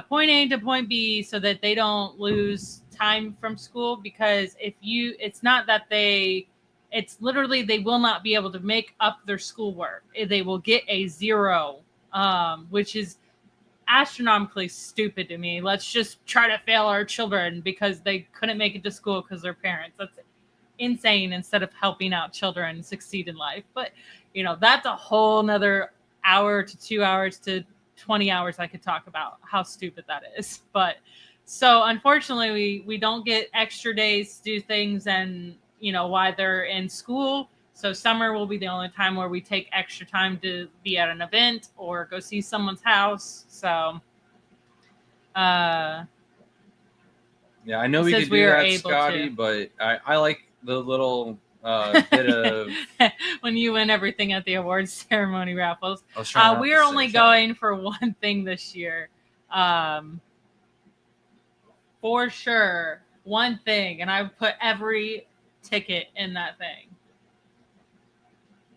point A to point B so that they don't lose time from school, because it's not that it's literally they will not be able to make up their schoolwork. They will get a 0, which is astronomically stupid to me. Let's just try to fail our children because they couldn't make it to school because their parents. That's insane, instead of helping out children succeed in life. But that's a whole nother hour to 2 hours to 20 hours I could talk about how stupid that is. But so unfortunately we don't get extra days to do things, and while they're in school. So summer will be the only time where we take extra time to be at an event or go see someone's house. So, yeah, I know we could do that, Scotty, but I like the little bit of when you win everything at the awards ceremony raffles. We are only going for one thing this year, for sure, one thing, and I've put every ticket in that thing.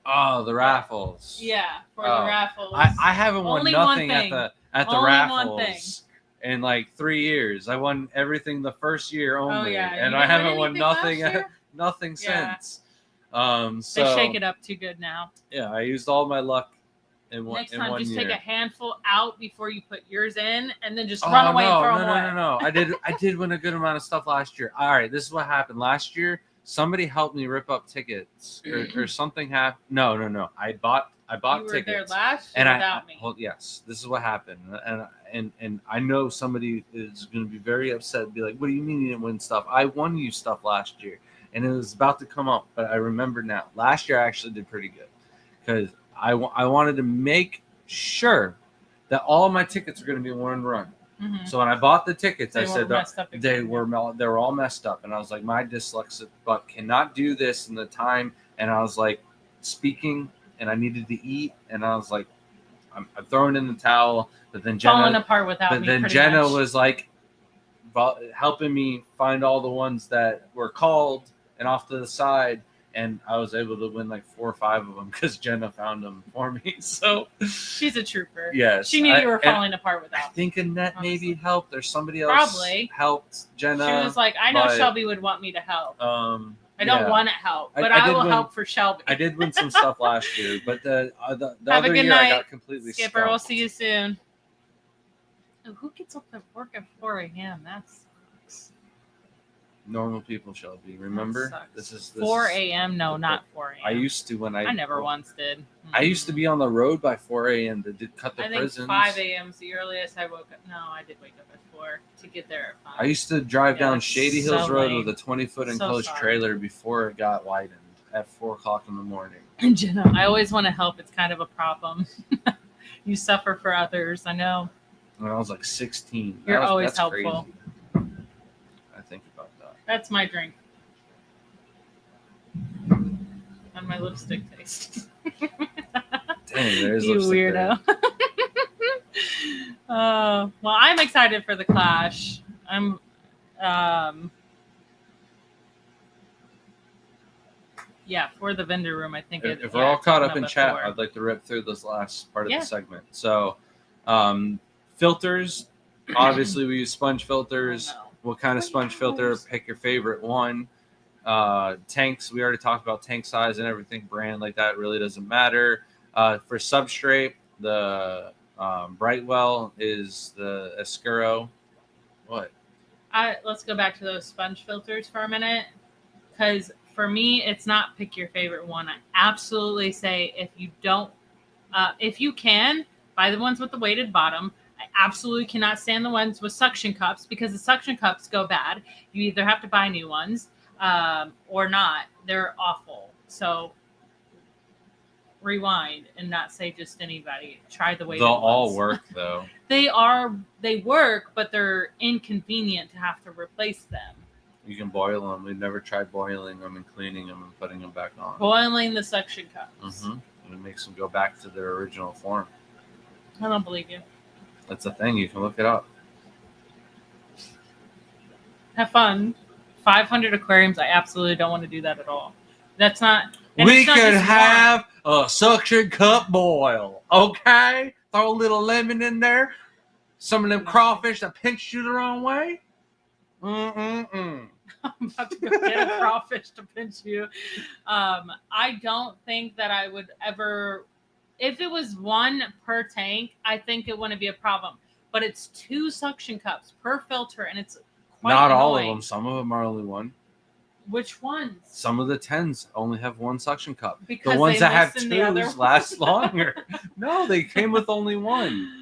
Oh, the raffles. Yeah, for the raffles. I haven't won nothing at the raffles in like 3 years. I won everything the first year only, and I haven't won nothing since. So they shake it up too good now. Yeah, I used all my luck in one Next time, just year. take a handful out before you put yours in, and then just run away and throw them away. No. I did win a good amount of stuff last year. All right, this is what happened last year. Somebody helped me rip up tickets, or something happened. No. I bought you were tickets. There last year and without me. Well, yes, this is what happened, and I know somebody is going to be very upset and be like, "What do you mean you didn't win stuff? I won you stuff last year," and it was about to come up, but I remember now. Last year I actually did pretty good because I wanted to make sure that all of my tickets are going to be one run. Mhm. So when I bought the tickets, They I were said messed up they again. were all messed up, and I was like, my dyslexic butt cannot do this in the time. And I was like, speaking, and I needed to eat, and I was like, I'm throwing in the towel. But then falling Jenna, apart without me. Pretty Jenna much. was like helping me find all the ones that were called and off to the side, and I was able to win like 4 or 5 of them because Jenna found them for me. So She's a trooper. yes, She knew you were falling apart I without. think Annette maybe honestly. helped, or somebody else Probably. helped Jenna. She was like, I know but, Shelby would want me to help. I don't yeah. want to help, but I I did will win- help for Shelby. I did win some stuff last year, but the Have a other good year I night, got completely Skipper. We'll stumped. see you soon. Oh, who gets up at work at 4 a.m.? That sucks. Normal people, Shelby. Remember, That sucks. this is 4 a.m. No, not 4 a.m. I used to when I never once did. I used to be on the road by 4 a.m. to cut the I think prisons. 5 a.m. is the earliest I woke up. No, I did wake up at 4 to get there at 5. I used to drive Yeah, down that's Shady Hills so Road lame. with a 20-foot So enclosed sorry. trailer before it got widened at 4 o'clock in the morning. And Jenna, I always want to help. It's kind of a problem. You suffer for others. I know. When I was like 16. You're always that's helpful. Crazy. I think about that. That's my drink. And my lipstick taste. Dang, there's You lipstick weirdo. Well, I'm excited for the Clash. I'm yeah, for the vendor room, I think. If we're all caught up in chat, before. I'd like to rip through this last part of Yeah. the segment. So, filters. Obviously, we use sponge filters. Oh, no. What kind of sponge filter? Pick your favorite one. Tanks. We already talked about tank size and everything. Brand like that really doesn't matter. For substrate, the Brightwell is the Escuro. What? Let's go back to those sponge filters for a minute, because for me, it's not pick your favorite one. I absolutely say if you can, buy the ones with the weighted bottom. I absolutely cannot stand the ones with suction cups because the suction cups go bad. You either have to buy new ones or not. They're awful. So rewind and not say just anybody. Try the weighted They'll ones. all work though. They work, but they're inconvenient to have to replace them. You can boil them. We've never tried boiling them and cleaning them and putting them back on. Boiling the suction cups. And it makes them go back to their original form. I don't believe you. That's a thing. You can look it up. Have fun. 500 aquariums. I absolutely don't want to do that at all. That's not. And We it's not could just have a suction cup boil. Okay? Throw a little lemon in there. Some of them No. crawfish that pinch you the wrong way. Mm-mm-mm. one. I'm about to go get a crawfish to pinch you. I don't think that I would ever. If it was one per tank, I think it wouldn't be a problem. But it's 2 suction cups per filter, and it's quite Not all of annoying. them. Some of them are only one. Which ones? Some of the 10s only have one suction cup. Because The ones they that have listen the other 2s last longer. No, they came with only one.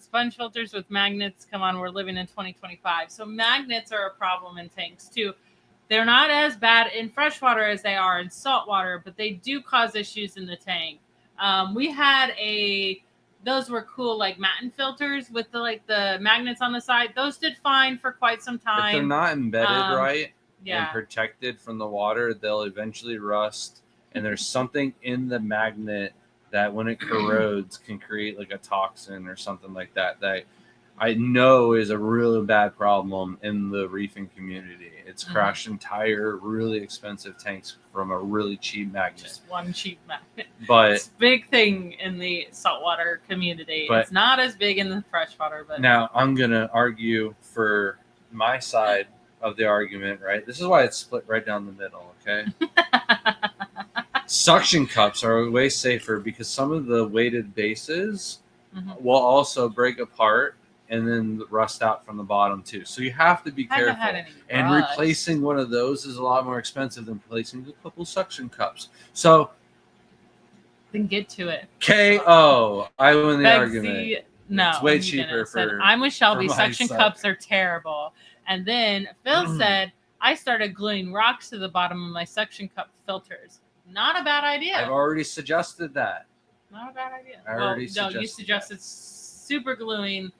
Sponge filters with magnets. Come on, we're living in 2025. So magnets are a problem in tanks too. They're not as bad in freshwater as they are in saltwater, but they do cause issues in the tank. We had those were cool, like Matten filters with the magnets on the side. Those did fine for quite some time. If they're not embedded right and Yeah. protected from the water, they'll eventually rust. And there's something in the magnet that when it corrodes can create like a toxin or something like that I know is a really bad problem in the reefing community. It's crashed entire really expensive tanks from a really cheap magnet. Just one cheap magnet. But It's a big thing in the saltwater community. But- it's not as big in the freshwater, but now I'm gonna argue for my side of the argument, right? This is why it's split right down the middle, okay? Suction cups are way safer because some of the weighted bases will also break apart and then rust out from the bottom too. So you have to be haven't careful. had any And rust. replacing one of those is a lot more expensive than replacing a couple suction cups. So Then get to it. KO, I win the argument. Begsy, no, It's way you cheaper didn't. Said, for- I'm with Shelby. for my Suction side. cups are terrible. And then Phil said, I started gluing rocks to the bottom of my suction cup filters. Not a bad idea. I've already suggested that. Not a bad idea. I already No, you suggested suggested super gluing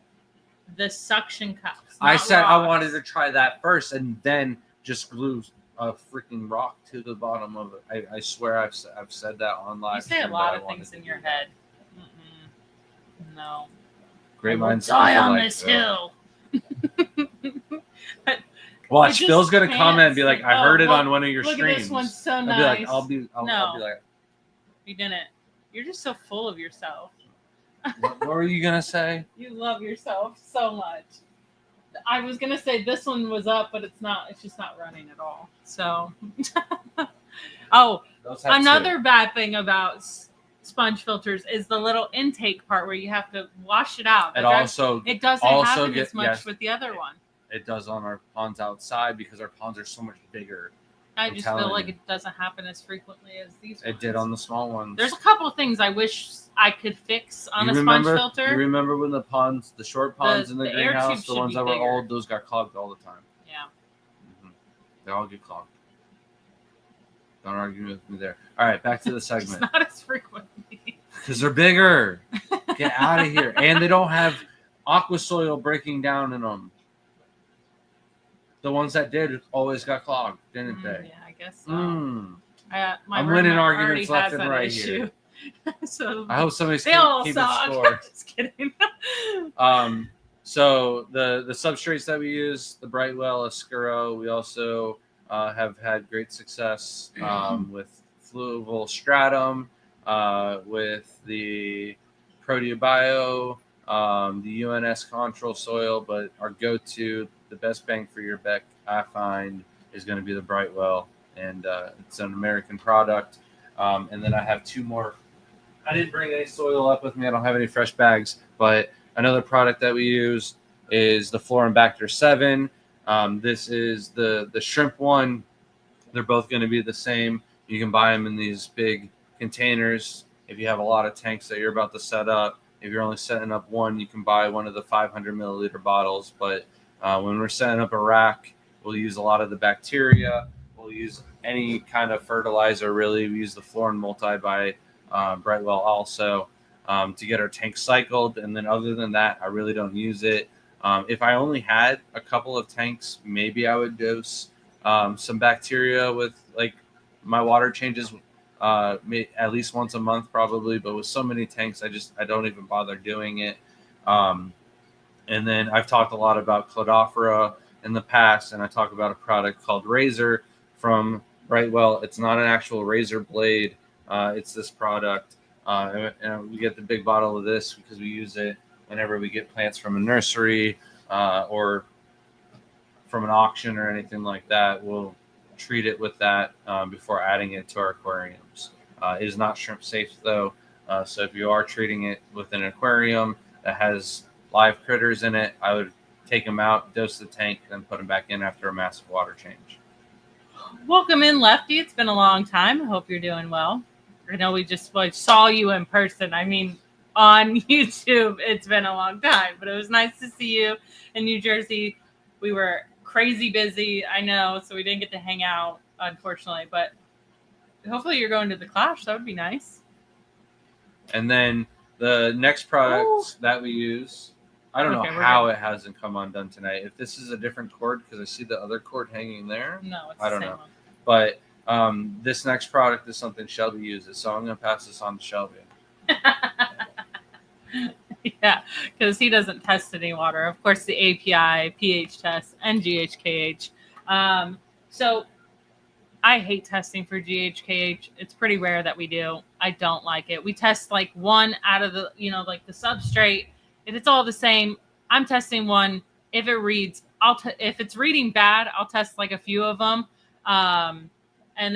the suction cups. I not said I rocks. wanted to try that first and then just glue a freaking rock to the bottom of it. I swear I've said that on live. You say a stream, lot that I of wanted things to in do your that. head. No. Great I will minds die think on alike, this though. hill. Watch, It Phil's just gonna can't comment and be like, see- "I oh, heard it look- on one of your Look streams." at this one, so I'll nice. be like, I'll be like, You didn't. You're just so full of yourself. what were you gonna say? You love yourself so much. I was gonna say this one was up, but it's not. It's just not running at all. So, oh, Those have another two. bad thing about sponge filters is the little intake part where you have to wash it out. It also It doesn't also happen get- as much yes. with the other one. it does on our ponds outside because our ponds are so much bigger. I I'm just feel telling like you. it doesn't happen as frequently as these ones. It did on the small ones. There's a couple of things I wish I could fix on You a remember, sponge filter. You remember when the ponds, the short ponds in the the air greenhouse, tube the should ones be that were bigger. old, those got clogged all the time. Yeah. They all get clogged. Don't argue with me there. All right, back to the It's segment. not as frequently. Because they're bigger. Get out of here. And they don't have aqua soil breaking down in them. The ones that did always got clogged, didn't they? Yeah, I guess so. Mm. My I'm winning roommate arguments already left has and that right issue. here. So I hope somebody's they all keeping suck. score. Just kidding. So the substrates that we use, the Brightwell, Escuro, we also have had great success with Fluval Stratum, with the Proteobio, the UNS Control Soil, but our go-to, the best bang for your buck, I find, is going to be the Brightwell, and it's an American product. And then I have two more. I didn't bring any soil up with me. I don't have any fresh bags, but another product that we use is the Florambacter 7. This is the shrimp one. They're both going to be the same. You can buy them in these big containers. If you have a lot of tanks that you're about to set up, if you're only setting up one, you can buy one of the 500 milliliter bottles. But when we're setting up a rack, we'll use a lot of the bacteria. We'll use any kind of fertilizer, really. We use the Florin Multi by Brightwell also to get our tank cycled. And then other than that, I really don't use it. If I only had a couple of tanks, maybe I would dose some bacteria with like my water changes at least once a month probably. But with so many tanks, I don't even bother doing it. And then I've talked a lot about Cladophora in the past, and I talk about a product called Razor from Brightwell. It's not an actual razor blade. It's this product. And we get the big bottle of this because we use it whenever we get plants from a nursery or from an auction or anything like that. We'll treat it with that before adding it to our aquariums. It is not shrimp safe though. So if you are treating it with an aquarium that has live critters in it, I would take them out, dose the tank, then put them back in after a massive water change. Welcome in, Lefty. It's been a long time. I hope you're doing well. I know we just saw you in person. I mean, on YouTube, it's been a long time, but it was nice to see you in New Jersey. We were crazy busy, I know, so we didn't get to hang out, unfortunately, but hopefully you're going to the Clash. That would be nice. And then the next product that we use, I don't know how it hasn't come undone tonight. If this is a different cord, because I see the other cord hanging there. No, it's I don't the same know. one. But this next product is something Shelby uses, so I'm going to pass this on to Shelby. Yeah, because he doesn't test any water. Of course, the API, pH test, and GHKH. So I hate testing for GHKH. It's pretty rare that we do. I don't like it. We test like one out of the, like the substrate. If it's all the same, I'm testing one. If it reads, if it's reading bad, I'll test like a few of them. And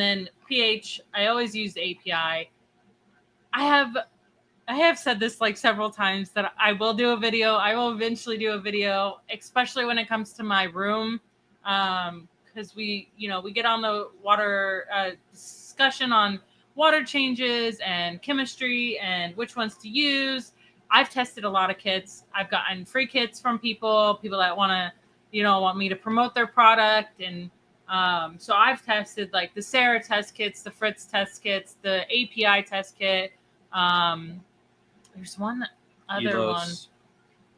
then pH, I always use the API. I have said this like several times that I will do a video. I will eventually do a video, especially when it comes to my room. Because we get on the water discussion on water changes and chemistry and which ones to use. I've tested a lot of kits. I've gotten free kits from people that want me to promote their product. And so I've tested like the Sarah test kits, the Fritz test kits, the API test kit. There's one other Elos. one.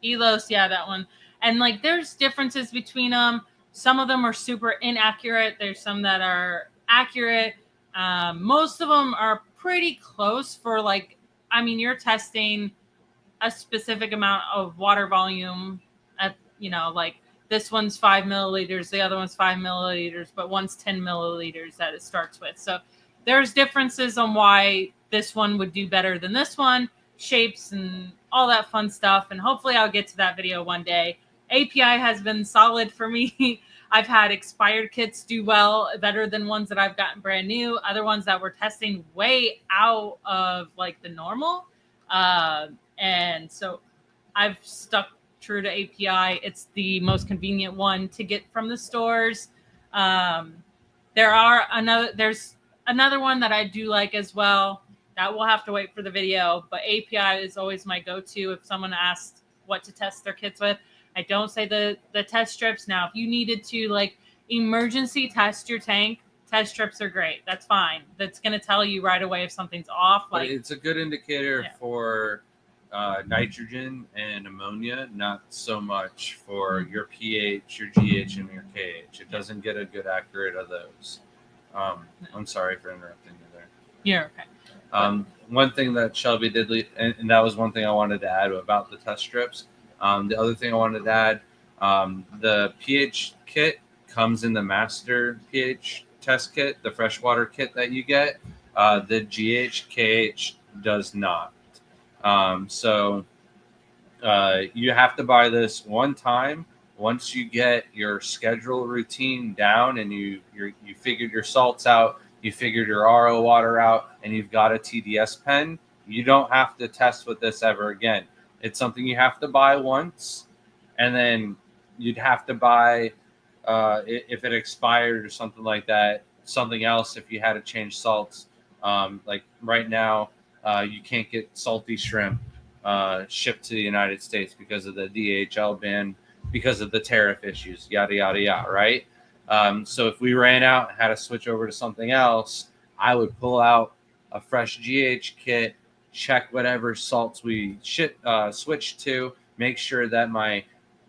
Elos, yeah, that one. And like, there's differences between them. Some of them are super inaccurate. There's some that are accurate. Most of them are pretty close for like, I mean, you're testing a specific amount of water volume at, you know, like this one's 5 milliliters, the other one's 5 milliliters, but one's 10 milliliters that it starts with. So there's differences on why this one would do better than this one, shapes and all that fun stuff. And hopefully I'll get to that video one day. API has been solid for me. I've had expired kits do well, better than ones that I've gotten brand new. Other ones that we're testing way out of like the normal. And so I've stuck true to API. It's the most convenient one to get from the stores. There's another one that I do like as well. That will have to wait for the video, but API is always my go-to if someone asks what to test their kits with. I don't say the test strips. Now, if you needed to like emergency test your tank, test strips are great. That's fine. That's going to tell you right away if something's off. But Like, it's a good indicator for nitrogen and ammonia, not so much for your pH, your GH, and your KH. It doesn't get a good accurate of those. I'm sorry for interrupting you there. you're okay. One thing that Shelby did, and that was one thing I wanted to add about the test strips. The other thing I wanted to add, the pH kit comes in the master pH test kit, the freshwater kit that you get. The GH, KH does not. So you have to buy this one time. Once you get your schedule routine down and you figured your salts out, you figured your RO water out, and you've got a TDS pen, you don't have to test with this ever again. It's something you have to buy once, and then you'd have to buy, if it expired or something like that, something else if you had to change salts. Like right now, you can't get salty shrimp shipped to the United States because of the DHL ban, because of the tariff issues, yada, yada, yada, right? So if we ran out and had to switch over to something else, I would pull out a fresh GH kit, check whatever salts we switch to, make sure that my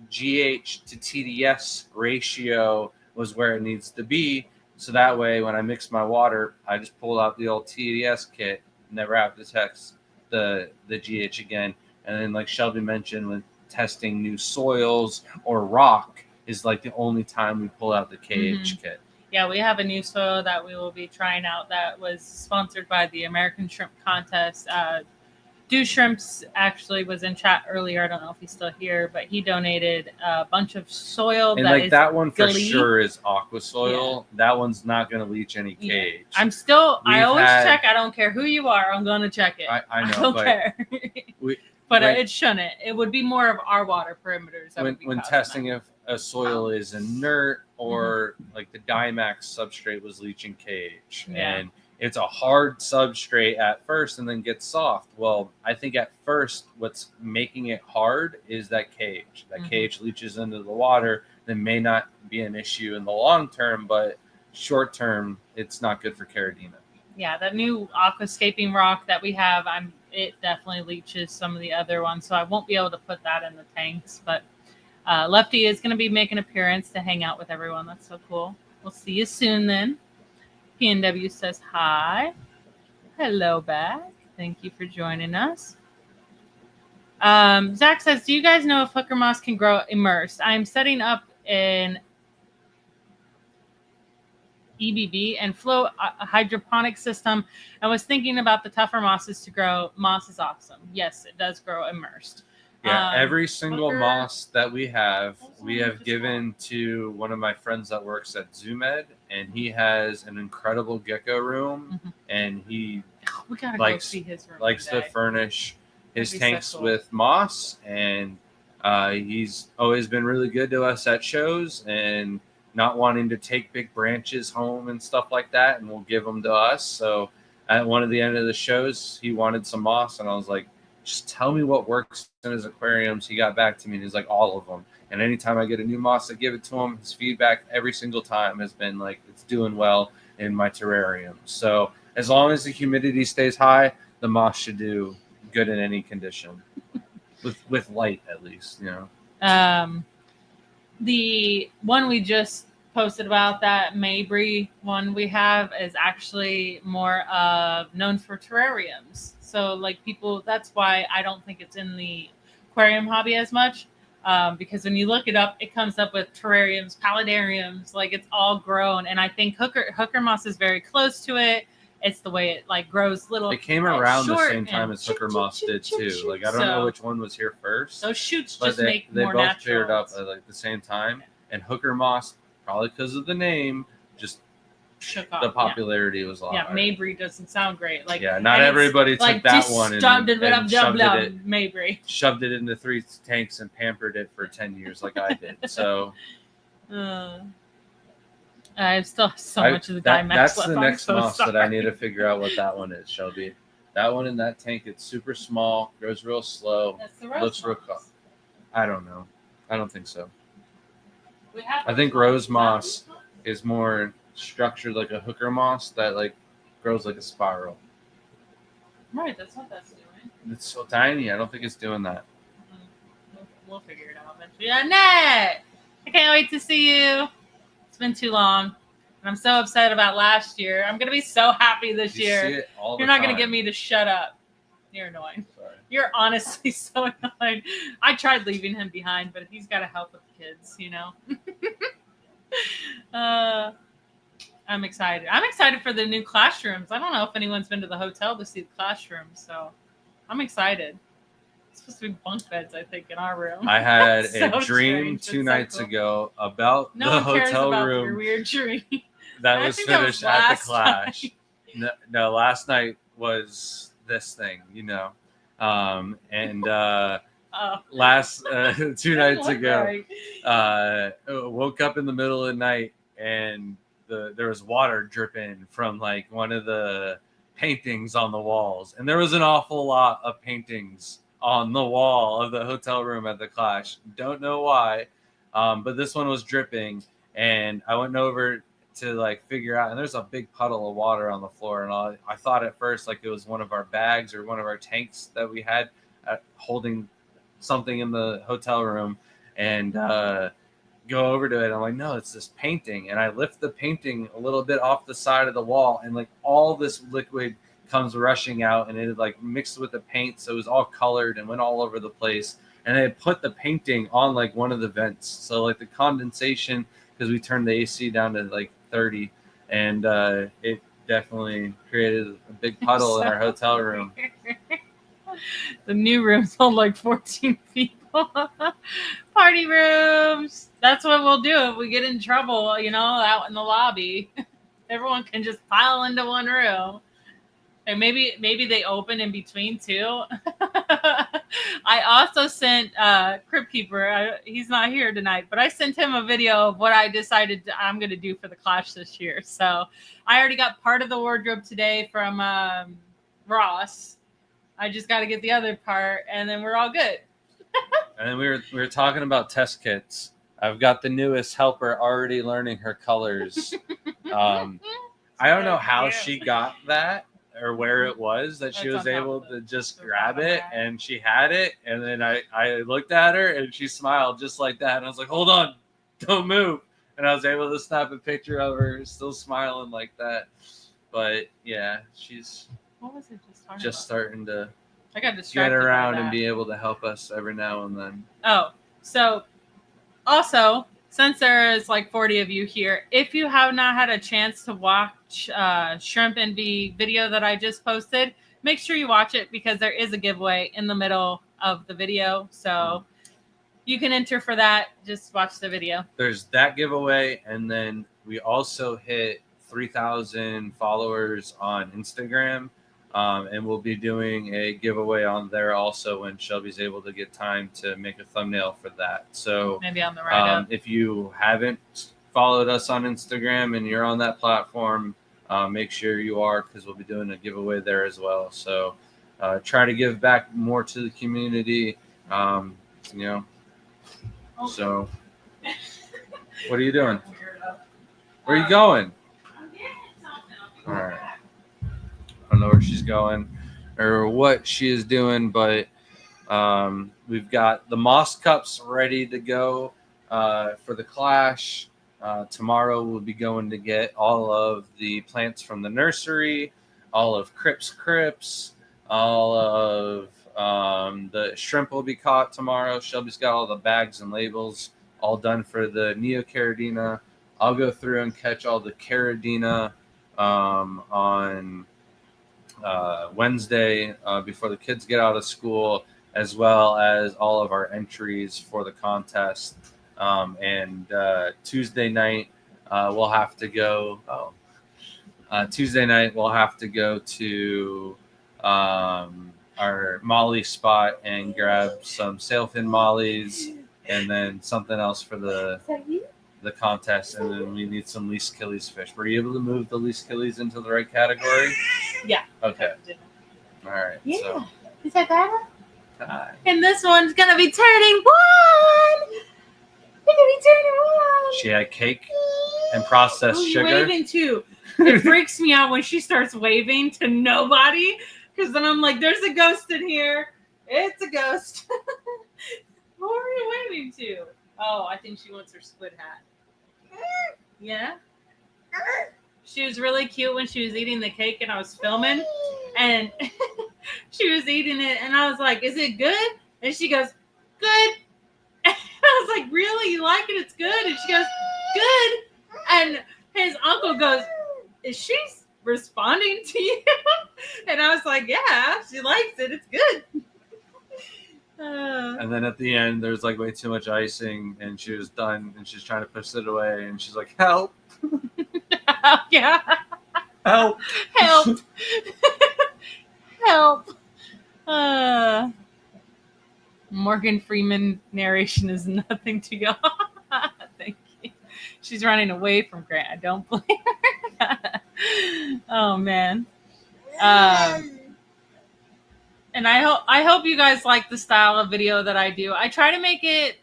GH to TDS ratio was where it needs to be. So that way, when I mix my water, I just pull out the old TDS kit, never have to test the GH again. And then, like Shelby mentioned, with testing new soils or rock is like the only time we pull out the KH kit. Yeah, we have a new soil that we will be trying out that was sponsored by the American Shrimp Contest. Do Shrimps actually was in chat earlier. I don't know if he's still here, but he donated a bunch of soil. And like that one for sure is aqua soil. Yeah. That one's not going to leach any KH. Yeah. I always check. I don't care who you are. I'm going to check it. I know. I don't care. But it shouldn't. It would be more of our water perimeters. When testing if a soil is inert or like the Dimax substrate was leaching KH. Yeah. And it's a hard substrate at first and then gets soft. Well, I think at first what's making it hard is that KH. That KH leaches into the water. That may not be an issue in the long term, but short term, it's not good for Caridina. Yeah, that new aquascaping rock that we have, it definitely leaches some of the other ones, so I won't be able to put that in the tanks. But Lefty is going to be making an appearance to hang out with everyone. That's so cool. We'll see you soon then. PNW says hi. Hello back. Thank you for joining us. Zach says, do you guys know if hooker moss can grow immersed? I'm setting up an EBB and flow a hydroponic system. I was thinking about the tougher mosses to grow. Moss is awesome. Yes, it does grow immersed. Yeah, every single moss that we have given to one of my friends that works at ZooMed, and he has an incredible gecko room, and he likes to furnish his tanks with moss, and he's always been really good to us at shows and not wanting to take big branches home and stuff like that, and will give them to us. So at one of the end of the shows, he wanted some moss, and I was like, just tell me what works in his aquariums. He got back to me and he's like, all of them. And anytime I get a new moss, I give it to him. His feedback every single time has been like, it's doing well in my terrarium. So as long as the humidity stays high, the moss should do good in any condition. with light at least, you know. The one we just posted about, that Mabry one we have, is actually more known for terrariums. So like people, that's why I don't think it's in the aquarium hobby as much. Because when you look it up, it comes up with terrariums, paludariums, like it's all grown. And I think hooker moss is very close to it. It's the way it like grows little. It came around the short same time and as hooker moss did too. Like I don't So, know which one was here first, those shoots but just they make more both natural. paired up at like the same time. And hooker moss, probably because of the name, just Shook off. the popularity was a lot. Yeah, higher. Mabry doesn't sound great. Like yeah, not and it's everybody took like that one and shoved it into 3 tanks and pampered it for 10 years like I did. So I still have so much of the Dimex that's left. the next moss sorry. that I need to figure out what that one is, Shelby. That one in that tank, it's super small, grows real slow. That's the rose Looks real moss. I don't know. I don't think so. We have I think rose moss is more structured like a hooker moss that like grows like a spiral. Right, that's what that's doing. It's so tiny. I don't think it's doing that. We'll figure it out eventually. Annette, I can't wait to see you. It's been too long. And I'm so upset about last year. I'm going to be so happy this You year. see it all You're the not going time. to get me to shut up. You're annoying. Sorry. You're honestly so annoying. I tried leaving him behind, but he's got to help with the kids, you know? I'm excited. I'm excited for the new classrooms. I don't know if anyone's been to the hotel to see the classrooms, so I'm excited. It's supposed to be bunk beds, I think, in our room. I had So a dream strange. 2 It's so nights cool. ago about No the one cares hotel about your room weird dream. that I was think that was finished at the last Clash. night. No, last night was this thing, you know. And Oh. last 2 nights Look ago, right. woke up in the middle of the night and there was water dripping from like one of the paintings on the walls, and there was an awful lot of paintings on the wall of the hotel room at the Clash. Don't know why, but this one was dripping, and I went over to like figure out, and there's a big puddle of water on the floor, and I thought at first like it was one of our bags or one of our tanks that we had holding something in the hotel room, and go over to it. I'm like, no, it's this painting. And I lift the painting a little bit off the side of the wall, and like all this liquid comes rushing out, and it like mixed with the paint, so it was all colored and went all over the place. And they put the painting on like one of the vents, so like the condensation, because we turned the AC down to like 30, and it definitely created a big puddle in our hotel room. The new rooms hold like 14 people. Party rooms. That's what we'll do if we get in trouble, you know, out in the lobby. Everyone can just pile into one room. And maybe they open in between too. I also sent Crypt Keeper. He's not here tonight, but I sent him a video of what I decided I'm going to do for the Clash this year. So I already got part of the wardrobe today from Ross. I just got to get the other part, and then we're all good. And then we were talking about test kits. I've got the newest helper already learning her colors. I don't know how she got that or where it was that she was able to just grab it, and she had it. And then I looked at her and she smiled just like that. And I was like, hold on, don't move. And I was able to snap a picture of her still smiling like that. But yeah, she's What was it just starting to I got distracted get around by and that. be able to help us every now and then. Oh, so also, since there is like 40 of you here, if you have not had a chance to watch Shrimp Envy video that I just posted, make sure you watch it, because there is a giveaway in the middle of the video. So you can enter for that. Just watch the video. There's that giveaway, and then we also hit 3,000 followers on Instagram. And we'll be doing a giveaway on there also when Shelby's able to get time to make a thumbnail for that. So Maybe on the write-up. if you haven't followed us on Instagram and you're on that platform, make sure you are, because we'll be doing a giveaway there as well. So try to give back more to the community, you know. So what are you doing? Where are you going? All right. I don't know where she's going or what she is doing, but We've got the moss cups ready to go for the clash. Tomorrow we'll be going to get all of the plants from the nursery, all of Crips, all of the shrimp will be caught tomorrow. Shelby's got all the bags and labels all done for the Neocaridina. I'll go through and catch all the Caridina on Wednesday before the kids get out of school, as well as all of our entries for the contest. And Tuesday night we'll have to go. Tuesday night we'll have to go to our molly spot and grab some sailfin mollies, and then something else for the contest, and then we need some least killies fish. Were you able to move the least killies into the right category? Yeah. Okay. All right. Yeah. So, Is that better? hi. And this one's gonna be turning one. It's gonna be turning one. She had cake and processed Who you sugar. waving to? It freaks me out when she starts waving to nobody, because then I'm like, "There's a ghost in here. It's a ghost." Who are you waving to? Oh, I think she wants her squid hat. Yeah. She was really cute when she was eating the cake and I was filming, and she was eating it and I was like, "Is it good?" And she goes, "Good." And I was like, "Really? You like it? It's good?" And she goes, "Good." And his uncle goes, "Is she responding to you?" And I was like, "Yeah, she likes it. It's good." And then at the end, there's like way too much icing, and she was done, and she's trying to push it away, and she's like, "Help! Yeah. Help!" Help. Help. Morgan Freeman narration is nothing to go. Thank you. She's running away from Grant. I don't blame her. Oh man. And I hope you guys like the style of video that I do. I try to make it.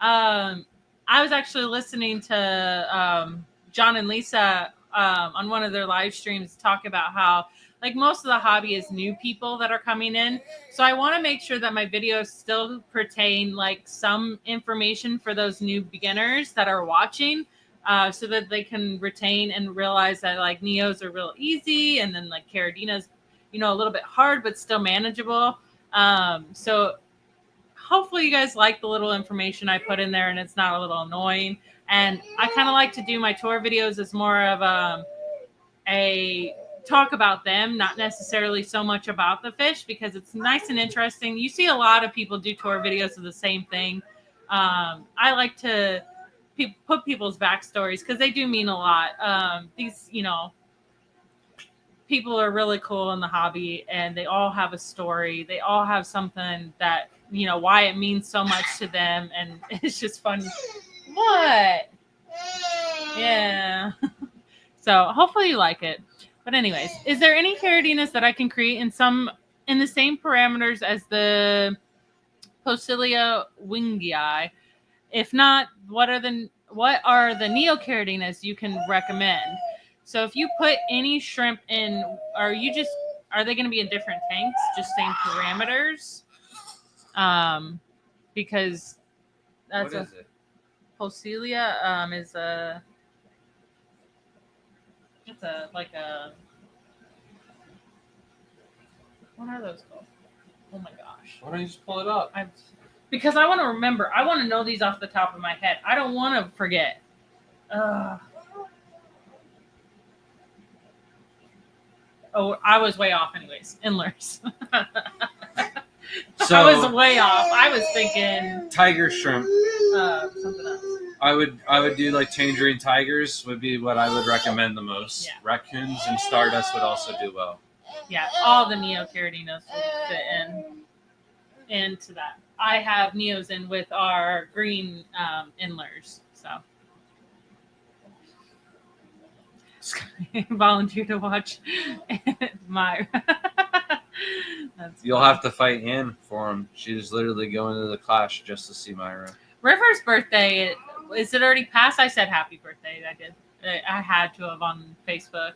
I was actually listening to John and Lisa on one of their live streams talk about how like most of the hobby is new people that are coming in. So I want to make sure that my videos still pertain like some information for those new beginners that are watching, so that they can retain and realize that like Neos are real easy, and then like Caridina's, you know, a little bit hard but still manageable. So hopefully you guys like the little information I put in there and it's not a little annoying. And I kind of like to do my tour videos as more of a talk about them, not necessarily so much about the fish, because it's nice and interesting. You see a lot of people do tour videos of the same thing. I like to put people's backstories because they do mean a lot. These, you know, people are really cool in the hobby and they all have a story. They all have something that, you know, why it means so much to them. And it's just fun. What? Yeah. So hopefully you like it. But anyways, is there any Caridinas that I can create in the same parameters as the Posilia wingii? If not, what are the Neocaridinas you can recommend? So if you put any shrimp in, are they going to be in different tanks, just same parameters? Because that's What is it? Posilia is what are those called? Oh my gosh. Why don't you just pull it up? Because I want to remember. I want to know these off the top of my head. I don't want to forget. Oh, I was way off anyways. Inlers. So I was way off. I was thinking tiger shrimp. Something else. I would do like tangerine tigers would be what I would recommend the most. Yeah. Raccoons and stardust would also do well. Yeah, all the Neocardinas would fit into that. I have Neos in with our green Inlers, so. Volunteer to watch my. You'll have to fight Ann for him. She's literally going to the clash just to see Myra. River's birthday, is it already passed? I said happy birthday. I did. I had to have on Facebook.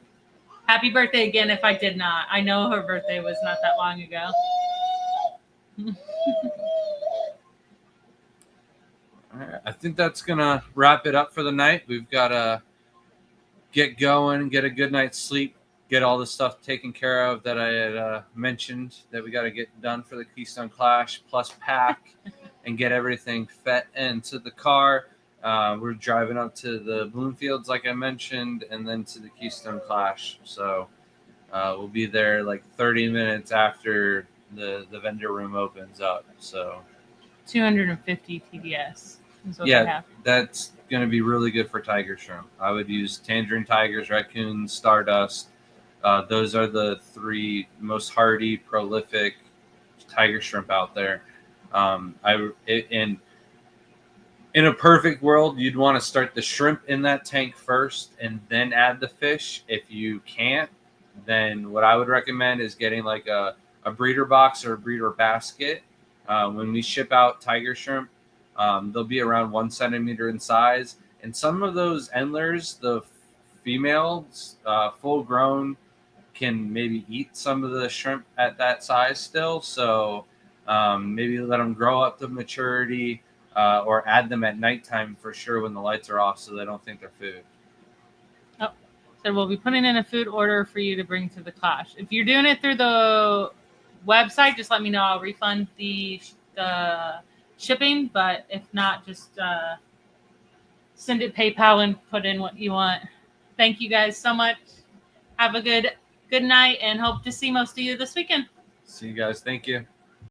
Happy birthday again if I did not. I know her birthday was not that long ago. All right, I think that's gonna wrap it up for the night. We've got to get going, get a good night's sleep, get all the stuff taken care of that I had mentioned that we got to get done for the Keystone Clash, plus pack and get everything fet into the car. We're driving up to the Bloomfields, like I mentioned, and then to the Keystone Clash. So we'll be there like 30 minutes after the vendor room opens up. So 250 TDS is what they have. that's going to be really good for tiger shrimp. I would use tangerine tigers, raccoons, stardust. Those are the 3 most hardy, prolific tiger shrimp out there. In a perfect world, you'd want to start the shrimp in that tank first and then add the fish. If you can't, then what I would recommend is getting like a breeder box or a breeder basket. When we ship out tiger shrimp, they'll be around 1 centimeter in size. And some of those endlers, the females, full grown, can maybe eat some of the shrimp at that size still. So maybe let them grow up to maturity, or add them at nighttime for sure when the lights are off so they don't think they're food. Oh, so we'll be putting in a food order for you to bring to the clash. If you're doing it through the website, just let me know. I'll refund the shipping, but if not, just send it PayPal and put in what you want. Thank you guys so much. Have a good night and hope to see most of you this weekend. See you guys. Thank you.